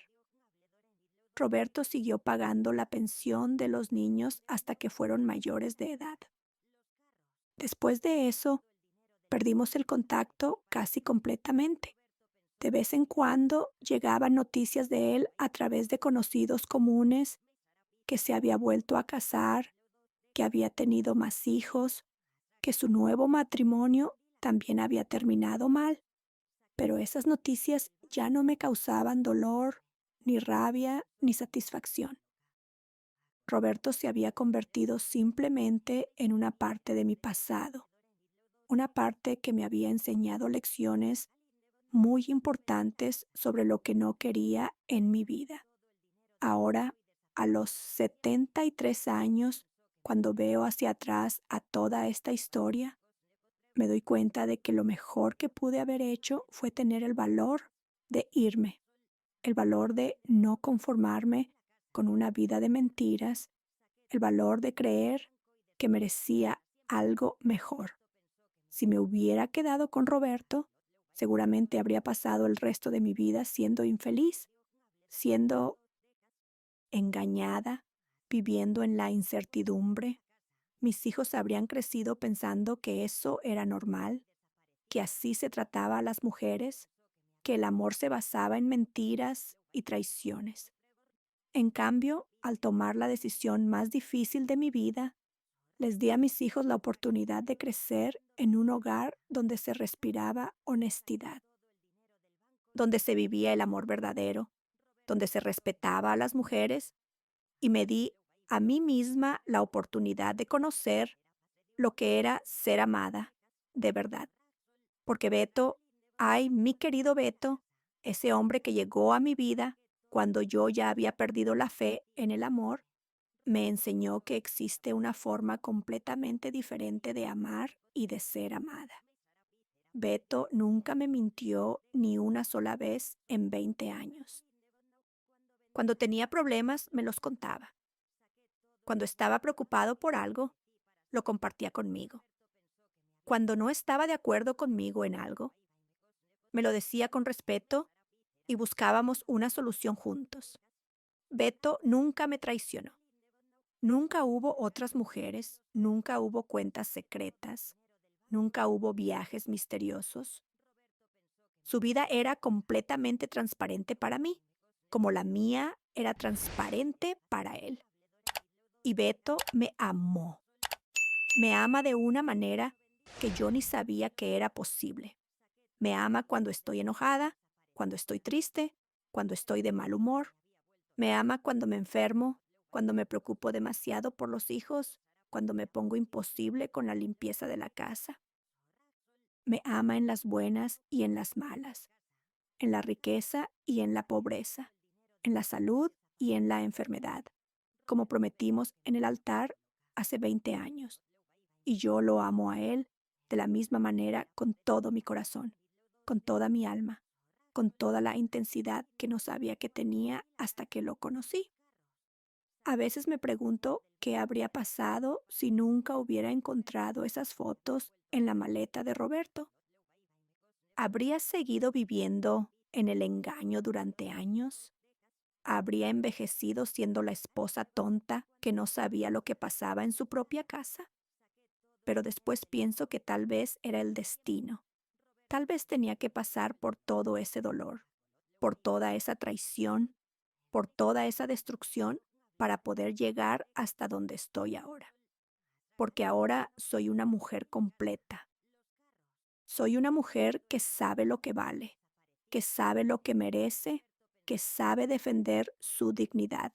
Roberto siguió pagando la pensión de los niños hasta que fueron mayores de edad. Después de eso, perdimos el contacto casi completamente. De vez en cuando llegaban noticias de él a través de conocidos comunes, que se había vuelto a casar, que había tenido más hijos, que su nuevo matrimonio también había terminado mal. Pero esas noticias ya no me causaban dolor, ni rabia, ni satisfacción. Roberto se había convertido simplemente en una parte de mi pasado, una parte que me había enseñado lecciones muy importantes sobre lo que no quería en mi vida. Ahora, a los 73 años, cuando veo hacia atrás a toda esta historia, me doy cuenta de que lo mejor que pude haber hecho fue tener el valor de irme, el valor de no conformarme con una vida de mentiras, el valor de creer que merecía algo mejor. Si me hubiera quedado con Roberto, seguramente habría pasado el resto de mi vida siendo infeliz, siendo engañada, viviendo en la incertidumbre. Mis hijos habrían crecido pensando que eso era normal, que así se trataba a las mujeres, que el amor se basaba en mentiras y traiciones. En cambio, al tomar la decisión más difícil de mi vida, les di a mis hijos la oportunidad de crecer en un hogar donde se respiraba honestidad, donde se vivía el amor verdadero, donde se respetaba a las mujeres y me di a mí misma la oportunidad de conocer lo que era ser amada de verdad. Porque Beto, ay, mi querido Beto, ese hombre que llegó a mi vida cuando yo ya había perdido la fe en el amor, me enseñó que existe una forma completamente diferente de amar y de ser amada. Beto nunca me mintió ni una sola vez en 20 años. Cuando tenía problemas, me los contaba. Cuando estaba preocupado por algo, lo compartía conmigo. Cuando no estaba de acuerdo conmigo en algo, me lo decía con respeto y buscábamos una solución juntos. Beto nunca me traicionó. Nunca hubo otras mujeres, nunca hubo cuentas secretas, nunca hubo viajes misteriosos. Su vida era completamente transparente para mí, como la mía era transparente para él. Y Beto me amó. Me ama de una manera que yo ni sabía que era posible. Me ama cuando estoy enojada, cuando estoy triste, cuando estoy de mal humor. Me ama cuando me enfermo, cuando me preocupo demasiado por los hijos, cuando me pongo imposible con la limpieza de la casa. Me ama en las buenas y en las malas, en la riqueza y en la pobreza, en la salud y en la enfermedad, como prometimos en el altar hace 20 años. Y yo lo amo a Él de la misma manera con todo mi corazón, con toda mi alma, con toda la intensidad que no sabía que tenía hasta que lo conocí. A veces me pregunto qué habría pasado si nunca hubiera encontrado esas fotos en la maleta de Roberto. ¿Habría seguido viviendo en el engaño durante años? ¿Habría envejecido siendo la esposa tonta que no sabía lo que pasaba en su propia casa? Pero después pienso que tal vez era el destino. Tal vez tenía que pasar por todo ese dolor, por toda esa traición, por toda esa destrucción para poder llegar hasta donde estoy ahora. Porque ahora soy una mujer completa. Soy una mujer que sabe lo que vale, que sabe lo que merece, que sabe defender su dignidad.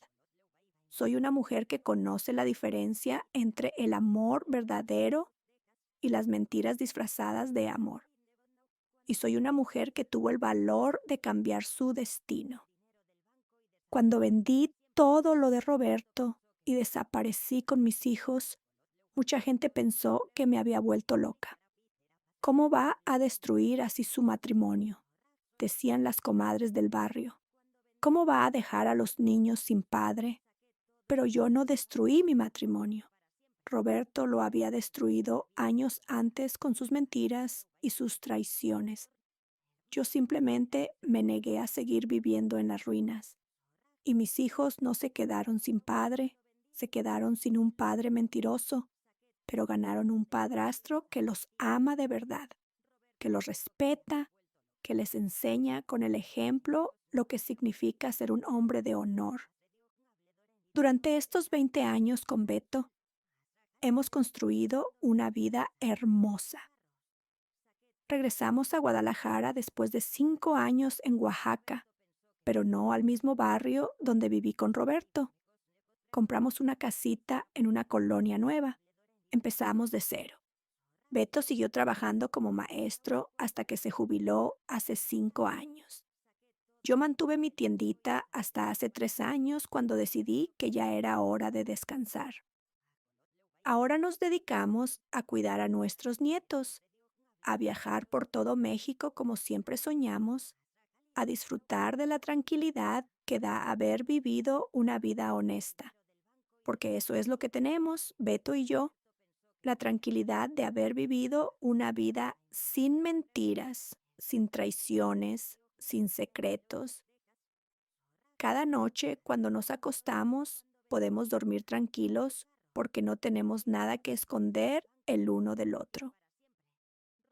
Soy una mujer que conoce la diferencia entre el amor verdadero y las mentiras disfrazadas de amor. Y soy una mujer que tuvo el valor de cambiar su destino. Cuando vendí todo lo de Roberto y desaparecí con mis hijos, mucha gente pensó que me había vuelto loca. ¿Cómo va a destruir así su matrimonio?, decían las comadres del barrio. ¿Cómo va a dejar a los niños sin padre? Pero yo no destruí mi matrimonio. Roberto lo había destruido años antes con sus mentiras y sus traiciones. Yo simplemente me negué a seguir viviendo en las ruinas. Y mis hijos no se quedaron sin padre, se quedaron sin un padre mentiroso, pero ganaron un padrastro que los ama de verdad, que los respeta, que les enseña con el ejemplo lo que significa ser un hombre de honor. Durante estos 20 años con Beto, hemos construido una vida hermosa. Regresamos a Guadalajara después de 5 años en Oaxaca, pero no al mismo barrio donde viví con Roberto. Compramos una casita en una colonia nueva. Empezamos de cero. Beto siguió trabajando como maestro hasta que se jubiló hace 5 años. Yo mantuve mi tiendita hasta hace 3 años cuando decidí que ya era hora de descansar. Ahora nos dedicamos a cuidar a nuestros nietos, a viajar por todo México como siempre soñamos, a disfrutar de la tranquilidad que da haber vivido una vida honesta, porque eso es lo que tenemos, Beto y yo, la tranquilidad de haber vivido una vida sin mentiras, sin traiciones, sin secretos. Cada noche, cuando nos acostamos, podemos dormir tranquilos porque no tenemos nada que esconder el uno del otro.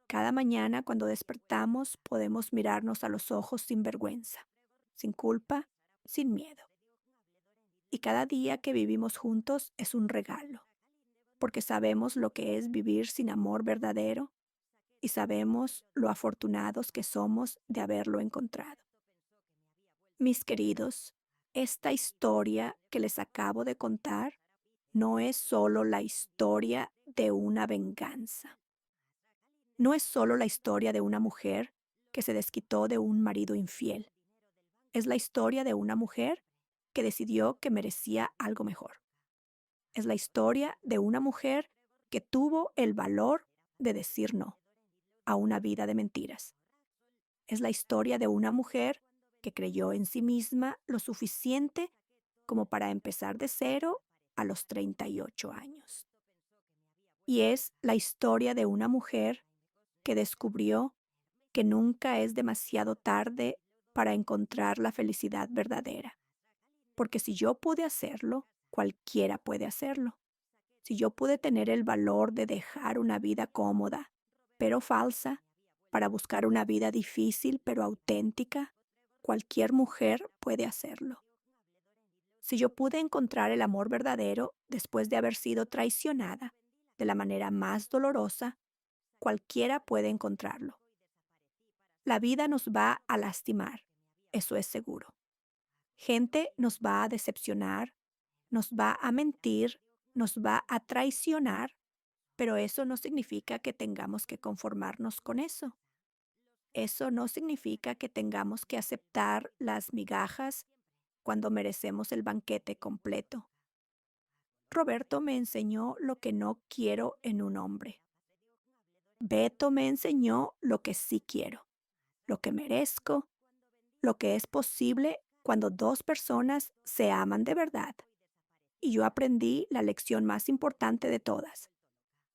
Cada mañana, cuando despertamos, podemos mirarnos a los ojos sin vergüenza, sin culpa, sin miedo. Y cada día que vivimos juntos es un regalo, porque sabemos lo que es vivir sin amor verdadero y sabemos lo afortunados que somos de haberlo encontrado. Mis queridos, esta historia que les acabo de contar no es solo la historia de una venganza. No es solo la historia de una mujer que se desquitó de un marido infiel. Es la historia de una mujer que decidió que merecía algo mejor. Es la historia de una mujer que tuvo el valor de decir no a una vida de mentiras. Es la historia de una mujer que creyó en sí misma lo suficiente como para empezar de cero a los 38 años. Y es la historia de una mujer que descubrió que nunca es demasiado tarde para encontrar la felicidad verdadera. Porque si yo pude hacerlo cualquiera puede hacerlo. Si yo pude tener el valor de dejar una vida cómoda, pero falsa, para buscar una vida difícil, pero auténtica, cualquier mujer puede hacerlo. Si yo pude encontrar el amor verdadero después de haber sido traicionada de la manera más dolorosa, cualquiera puede encontrarlo. La vida nos va a lastimar, eso es seguro. Gente nos va a decepcionar, nos va a mentir, nos va a traicionar, pero eso no significa que tengamos que conformarnos con eso. Eso no significa que tengamos que aceptar las migajas cuando merecemos el banquete completo. Roberto me enseñó lo que no quiero en un hombre. Beto me enseñó lo que sí quiero, lo que merezco, lo que es posible cuando dos personas se aman de verdad. Y yo aprendí la lección más importante de todas,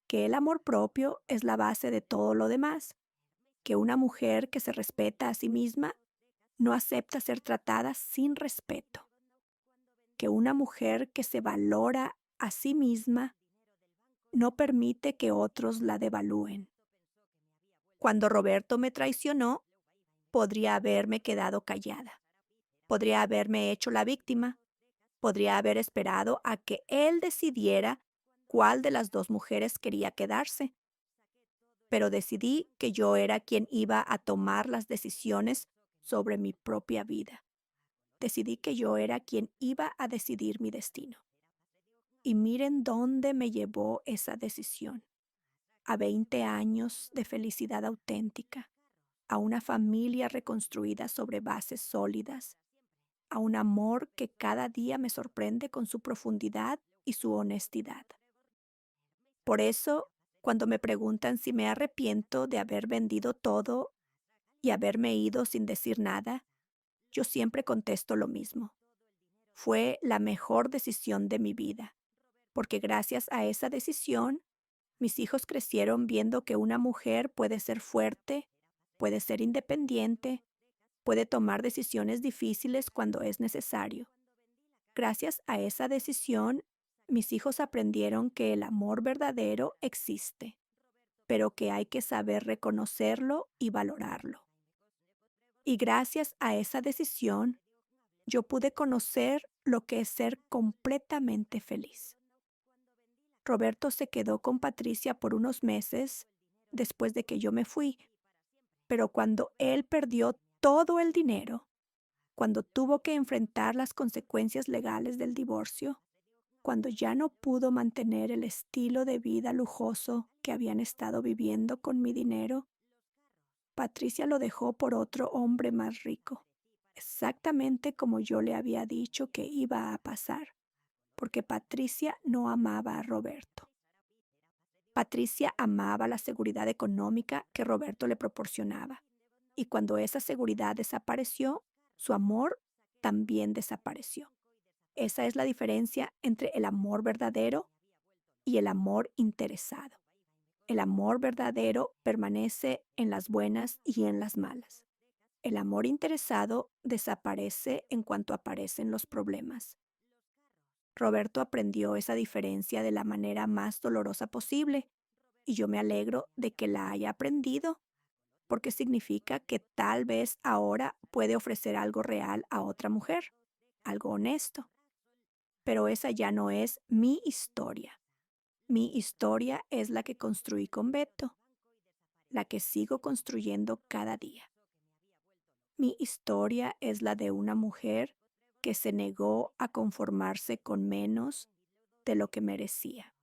que el amor propio es la base de todo lo demás, que una mujer que se respeta a sí misma no acepta ser tratada sin respeto, que una mujer que se valora a sí misma no permite que otros la devalúen. Cuando Roberto me traicionó, podría haberme quedado callada, podría haberme hecho la víctima, podría haber esperado a que él decidiera cuál de las dos mujeres quería quedarse, pero decidí que yo era quien iba a tomar las decisiones sobre mi propia vida. Decidí que yo era quien iba a decidir mi destino. Y miren dónde me llevó esa decisión. A 20 años de felicidad auténtica, a una familia reconstruida sobre bases sólidas, a un amor que cada día me sorprende con su profundidad y su honestidad. Por eso, cuando me preguntan si me arrepiento de haber vendido todo y haberme ido sin decir nada, yo siempre contesto lo mismo. Fue la mejor decisión de mi vida, porque gracias a esa decisión, mis hijos crecieron viendo que una mujer puede ser fuerte, puede ser independiente, puede tomar decisiones difíciles cuando es necesario. Gracias a esa decisión, mis hijos aprendieron que el amor verdadero existe, pero que hay que saber reconocerlo y valorarlo. Y gracias a esa decisión, yo pude conocer lo que es ser completamente feliz. Roberto se quedó con Patricia por unos meses después de que yo me fui, pero cuando él perdió todo el dinero, cuando tuvo que enfrentar las consecuencias legales del divorcio, cuando ya no pudo mantener el estilo de vida lujoso que habían estado viviendo con mi dinero, Patricia lo dejó por otro hombre más rico, exactamente como yo le había dicho que iba a pasar, porque Patricia no amaba a Roberto. Patricia amaba la seguridad económica que Roberto le proporcionaba, y cuando esa seguridad desapareció, su amor también desapareció. Esa es la diferencia entre el amor verdadero y el amor interesado. El amor verdadero permanece en las buenas y en las malas. El amor interesado desaparece en cuanto aparecen los problemas. Roberto aprendió esa diferencia de la manera más dolorosa posible y yo me alegro de que la haya aprendido porque significa que tal vez ahora puede ofrecer algo real a otra mujer, algo honesto. Pero esa ya no es mi historia. Mi historia es la que construí con Beto, la que sigo construyendo cada día. Mi historia es la de una mujer que se negó a conformarse con menos de lo que merecía.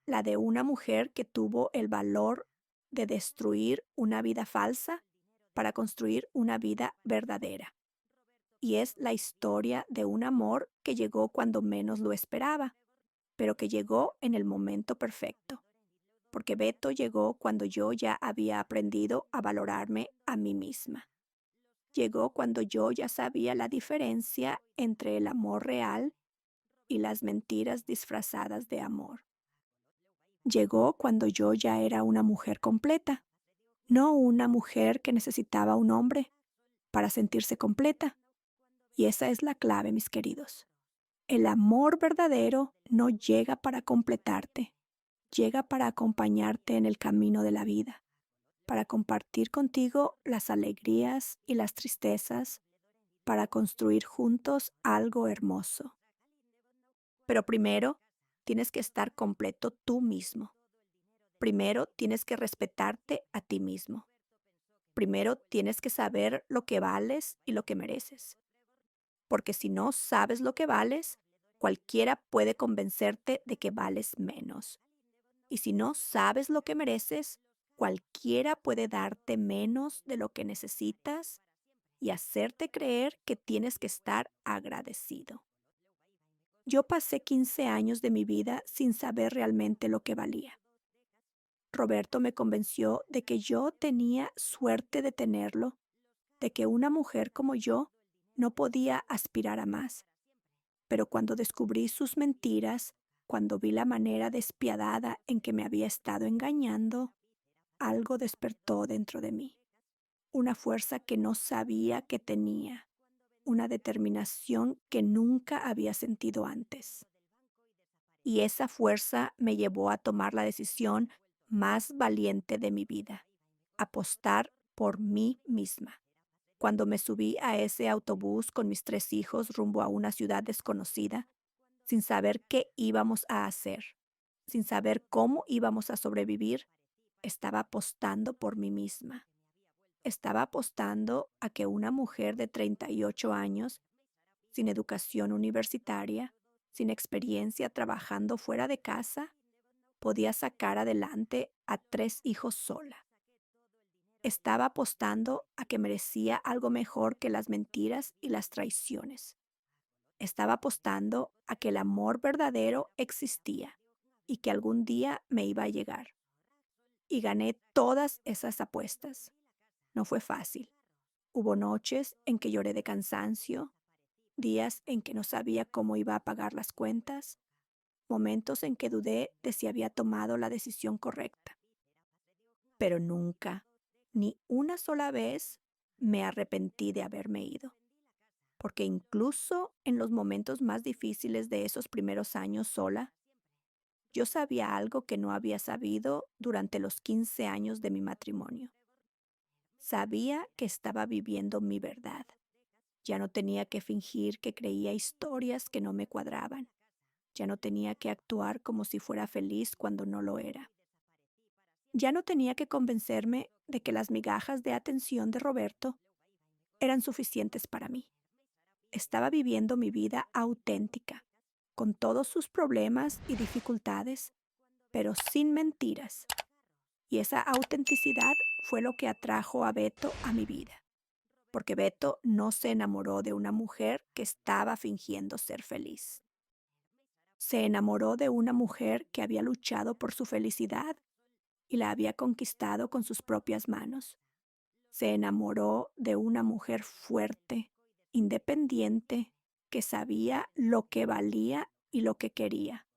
La de una mujer que tuvo el valor de destruir una vida falsa para construir una vida verdadera. Y es la historia de un amor que llegó cuando menos lo esperaba, pero que llegó en el momento perfecto, porque Beto llegó cuando yo ya había aprendido a valorarme a mí misma. Llegó cuando yo ya sabía la diferencia entre el amor real y las mentiras disfrazadas de amor. Llegó cuando yo ya era una mujer completa, no una mujer que necesitaba un hombre para sentirse completa. Y esa es la clave, mis queridos. El amor verdadero no llega para completarte, llega para acompañarte en el camino de la vida, para compartir contigo las alegrías y las tristezas, para construir juntos algo hermoso. Pero primero, tienes que estar completo tú mismo. Primero, tienes que respetarte a ti mismo. Primero, tienes que saber lo que vales y lo que mereces. Porque si no sabes lo que vales, cualquiera puede convencerte de que vales menos. Y si no sabes lo que mereces, cualquiera puede darte menos de lo que necesitas y hacerte creer que tienes que estar agradecido. Yo pasé 15 años de mi vida sin saber realmente lo que valía. Roberto me convenció de que yo tenía suerte de tenerlo, de que una mujer como yo no podía aspirar a más. Pero cuando descubrí sus mentiras, cuando vi la manera despiadada en que me había estado engañando, algo despertó dentro de mí. Una fuerza que no sabía que tenía, una determinación que nunca había sentido antes. Y esa fuerza me llevó a tomar la decisión más valiente de mi vida, apostar por mí misma. Cuando me subí a ese autobús con mis 3 hijos rumbo a una ciudad desconocida, sin saber qué íbamos a hacer, sin saber cómo íbamos a sobrevivir, estaba apostando por mí misma. Estaba apostando a que una mujer de 38 años, sin educación universitaria, sin experiencia trabajando fuera de casa, podía sacar adelante a 3 hijos sola. Estaba apostando a que merecía algo mejor que las mentiras y las traiciones. Estaba apostando a que el amor verdadero existía y que algún día me iba a llegar. Y gané todas esas apuestas. No fue fácil. Hubo noches en que lloré de cansancio, días en que no sabía cómo iba a pagar las cuentas, momentos en que dudé de si había tomado la decisión correcta. Pero nunca, ni una sola vez, me arrepentí de haberme ido. Porque incluso en los momentos más difíciles de esos primeros años sola, yo sabía algo que no había sabido durante los 15 años de mi matrimonio. Sabía que estaba viviendo mi verdad. Ya no tenía que fingir que creía historias que no me cuadraban. Ya no tenía que actuar como si fuera feliz cuando no lo era. Ya no tenía que convencerme de que las migajas de atención de Roberto eran suficientes para mí. Estaba viviendo mi vida auténtica, con todos sus problemas y dificultades, pero sin mentiras. Y esa autenticidad fue lo que atrajo a Beto a mi vida, porque Beto no se enamoró de una mujer que estaba fingiendo ser feliz. Se enamoró de una mujer que había luchado por su felicidad y la había conquistado con sus propias manos. Se enamoró de una mujer fuerte, independiente, que sabía lo que valía y lo que quería.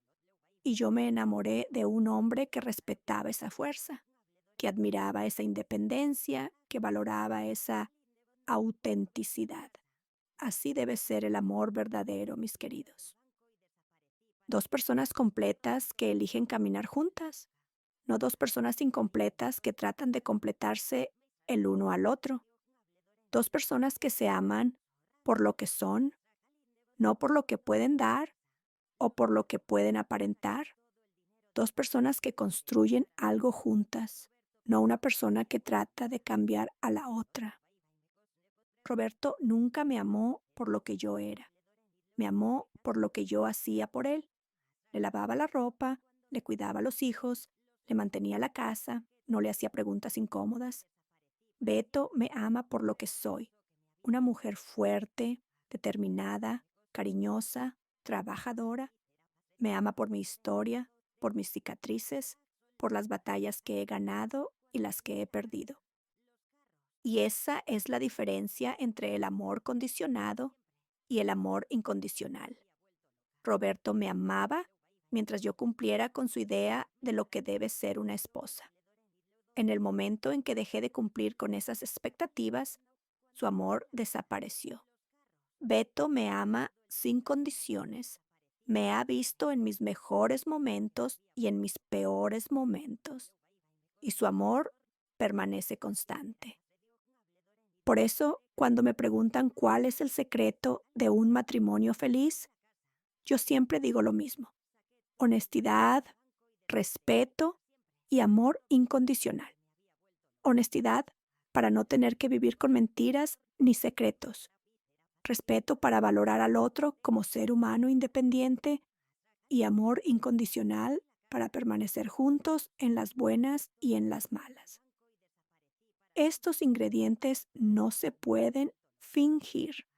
Y yo me enamoré de un hombre que respetaba esa fuerza, que admiraba esa independencia, que valoraba esa autenticidad. Así debe ser el amor verdadero, mis queridos. Dos personas completas que eligen caminar juntas, no dos personas incompletas que tratan de completarse el uno al otro. Dos personas que se aman por lo que son, no por lo que pueden dar o por lo que pueden aparentar. Dos personas que construyen algo juntas, no una persona que trata de cambiar a la otra. Roberto nunca me amó por lo que yo era. Me amó por lo que yo hacía por él. Le lavaba la ropa, le cuidaba a los hijos, le mantenía la casa, no le hacía preguntas incómodas. Beto me ama por lo que soy. Una mujer fuerte, determinada, cariñosa, trabajadora. Me ama por mi historia, por mis cicatrices, por las batallas que he ganado y las que he perdido. Y esa es la diferencia entre el amor condicionado y el amor incondicional. Roberto me amaba mientras yo cumpliera con su idea de lo que debe ser una esposa. En el momento en que dejé de cumplir con esas expectativas, su amor desapareció. Beto me ama sin condiciones. Me ha visto en mis mejores momentos y en mis peores momentos, y su amor permanece constante. Por eso, cuando me preguntan cuál es el secreto de un matrimonio feliz, yo siempre digo lo mismo: honestidad, respeto y amor incondicional. Honestidad para no tener que vivir con mentiras ni secretos. Respeto para valorar al otro como ser humano independiente y amor incondicional para permanecer juntos en las buenas y en las malas. Estos ingredientes no se pueden fingir.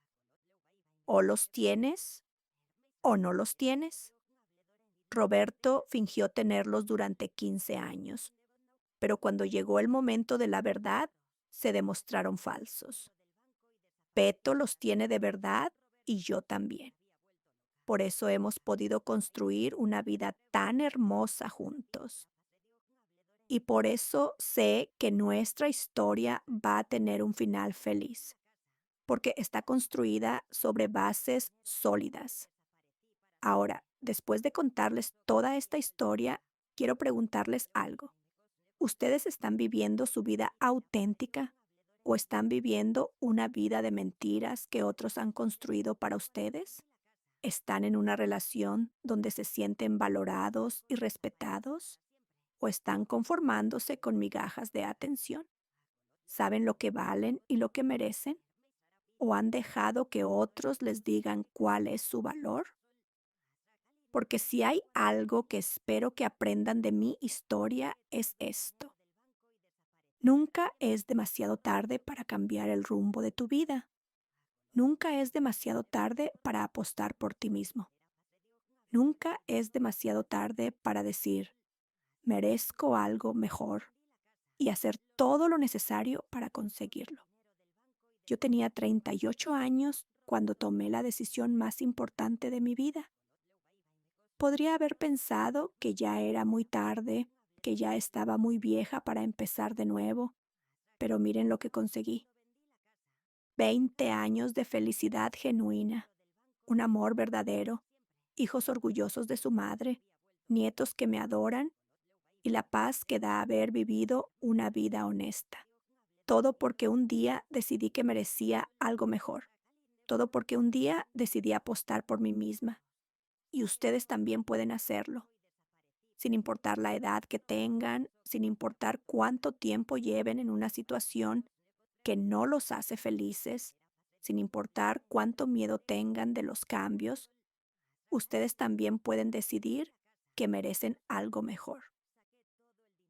O los tienes o no los tienes. Roberto fingió tenerlos durante 15 años, pero cuando llegó el momento de la verdad, se demostraron falsos. Beto los tiene de verdad y yo también. Por eso hemos podido construir una vida tan hermosa juntos. Y por eso sé que nuestra historia va a tener un final feliz, porque está construida sobre bases sólidas. Ahora, después de contarles toda esta historia, quiero preguntarles algo. ¿Ustedes están viviendo su vida auténtica o están viviendo una vida de mentiras que otros han construido para ustedes? ¿Están en una relación donde se sienten valorados y respetados o están conformándose con migajas de atención? ¿Saben lo que valen y lo que merecen? ¿O han dejado que otros les digan cuál es su valor? Porque si hay algo que espero que aprendan de mi historia es esto: nunca es demasiado tarde para cambiar el rumbo de tu vida. Nunca es demasiado tarde para apostar por ti mismo. Nunca es demasiado tarde para decir: merezco algo mejor, y hacer todo lo necesario para conseguirlo. Yo tenía 38 años cuando tomé la decisión más importante de mi vida. Podría haber pensado que ya era muy tarde, que ya estaba muy vieja para empezar de nuevo, pero miren lo que conseguí. 20 años de felicidad genuina, un amor verdadero, hijos orgullosos de su madre, nietos que me adoran y la paz que da haber vivido una vida honesta. Todo porque un día decidí que merecía algo mejor. Todo porque un día decidí apostar por mí misma. Y ustedes también pueden hacerlo, sin importar la edad que tengan, sin importar cuánto tiempo lleven en una situación que no los hace felices, sin importar cuánto miedo tengan de los cambios. Ustedes también pueden decidir que merecen algo mejor.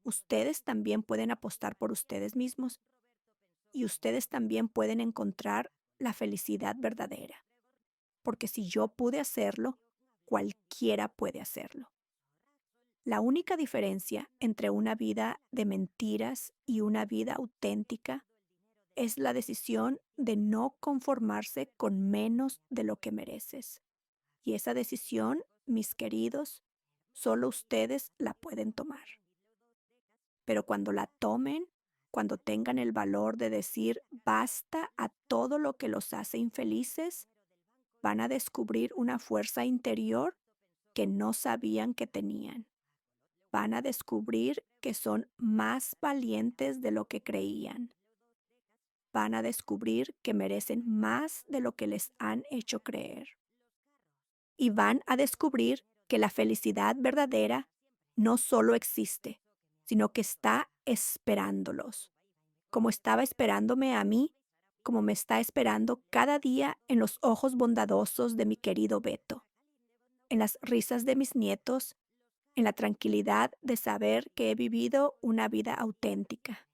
Ustedes también pueden apostar por ustedes mismos y ustedes también pueden encontrar la felicidad verdadera. Porque si yo pude hacerlo, cualquiera puede hacerlo. La única diferencia entre una vida de mentiras y una vida auténtica es la decisión de no conformarse con menos de lo que mereces. Y esa decisión, mis queridos, solo ustedes la pueden tomar. Pero cuando la tomen, cuando tengan el valor de decir basta a todo lo que los hace infelices, van a descubrir una fuerza interior que no sabían que tenían. Van a descubrir que son más valientes de lo que creían. Van a descubrir que merecen más de lo que les han hecho creer. Y van a descubrir que la felicidad verdadera no solo existe, sino que está esperándolos, como estaba esperándome a mí, como me está esperando cada día en los ojos bondadosos de mi querido Beto, en las risas de mis nietos, en la tranquilidad de saber que he vivido una vida auténtica,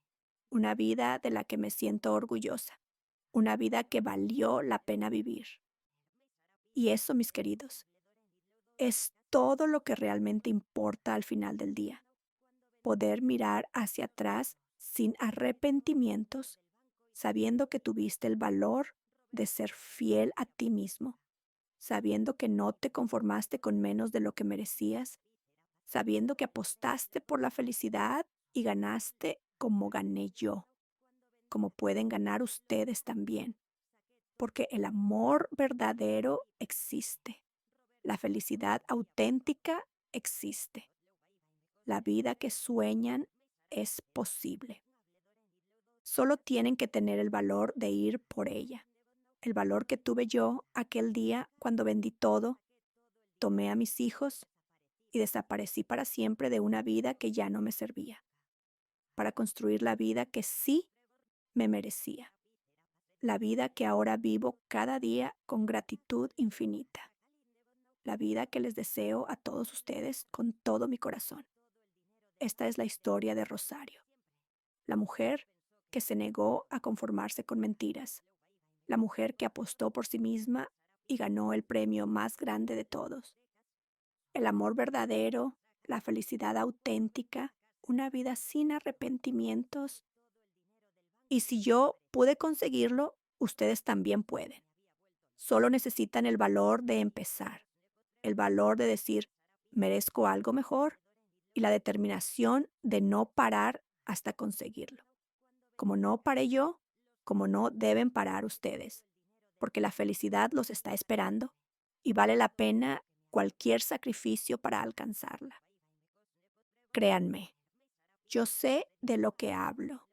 una vida de la que me siento orgullosa, una vida que valió la pena vivir. Y eso, mis queridos, es todo lo que realmente importa al final del día. Poder mirar hacia atrás sin arrepentimientos, sabiendo que tuviste el valor de ser fiel a ti mismo, sabiendo que no te conformaste con menos de lo que merecías, sabiendo que apostaste por la felicidad y ganaste como gané yo, como pueden ganar ustedes también. porque el amor verdadero existe. La felicidad auténtica existe. La vida que sueñan es posible. Solo tienen que tener el valor de ir por ella. El valor que tuve yo aquel día cuando vendí todo, tomé a mis hijos y desaparecí para siempre de una vida que ya no me servía, para construir la vida que sí me merecía, la vida que ahora vivo cada día con gratitud infinita, la vida que les deseo a todos ustedes con todo mi corazón. Esta es la historia de Rosario, la mujer que se negó a conformarse con mentiras, la mujer que apostó por sí misma y ganó el premio más grande de todos. El amor verdadero, la felicidad auténtica, una vida sin arrepentimientos. Y si yo pude conseguirlo, ustedes también pueden. Solo necesitan el valor de empezar, el valor de decir, merezco algo mejor y la determinación de no parar hasta conseguirlo. Como no paré yo, como no deben parar ustedes, porque la felicidad los está esperando y vale la pena cualquier sacrificio para alcanzarla. Créanme, yo sé de lo que hablo.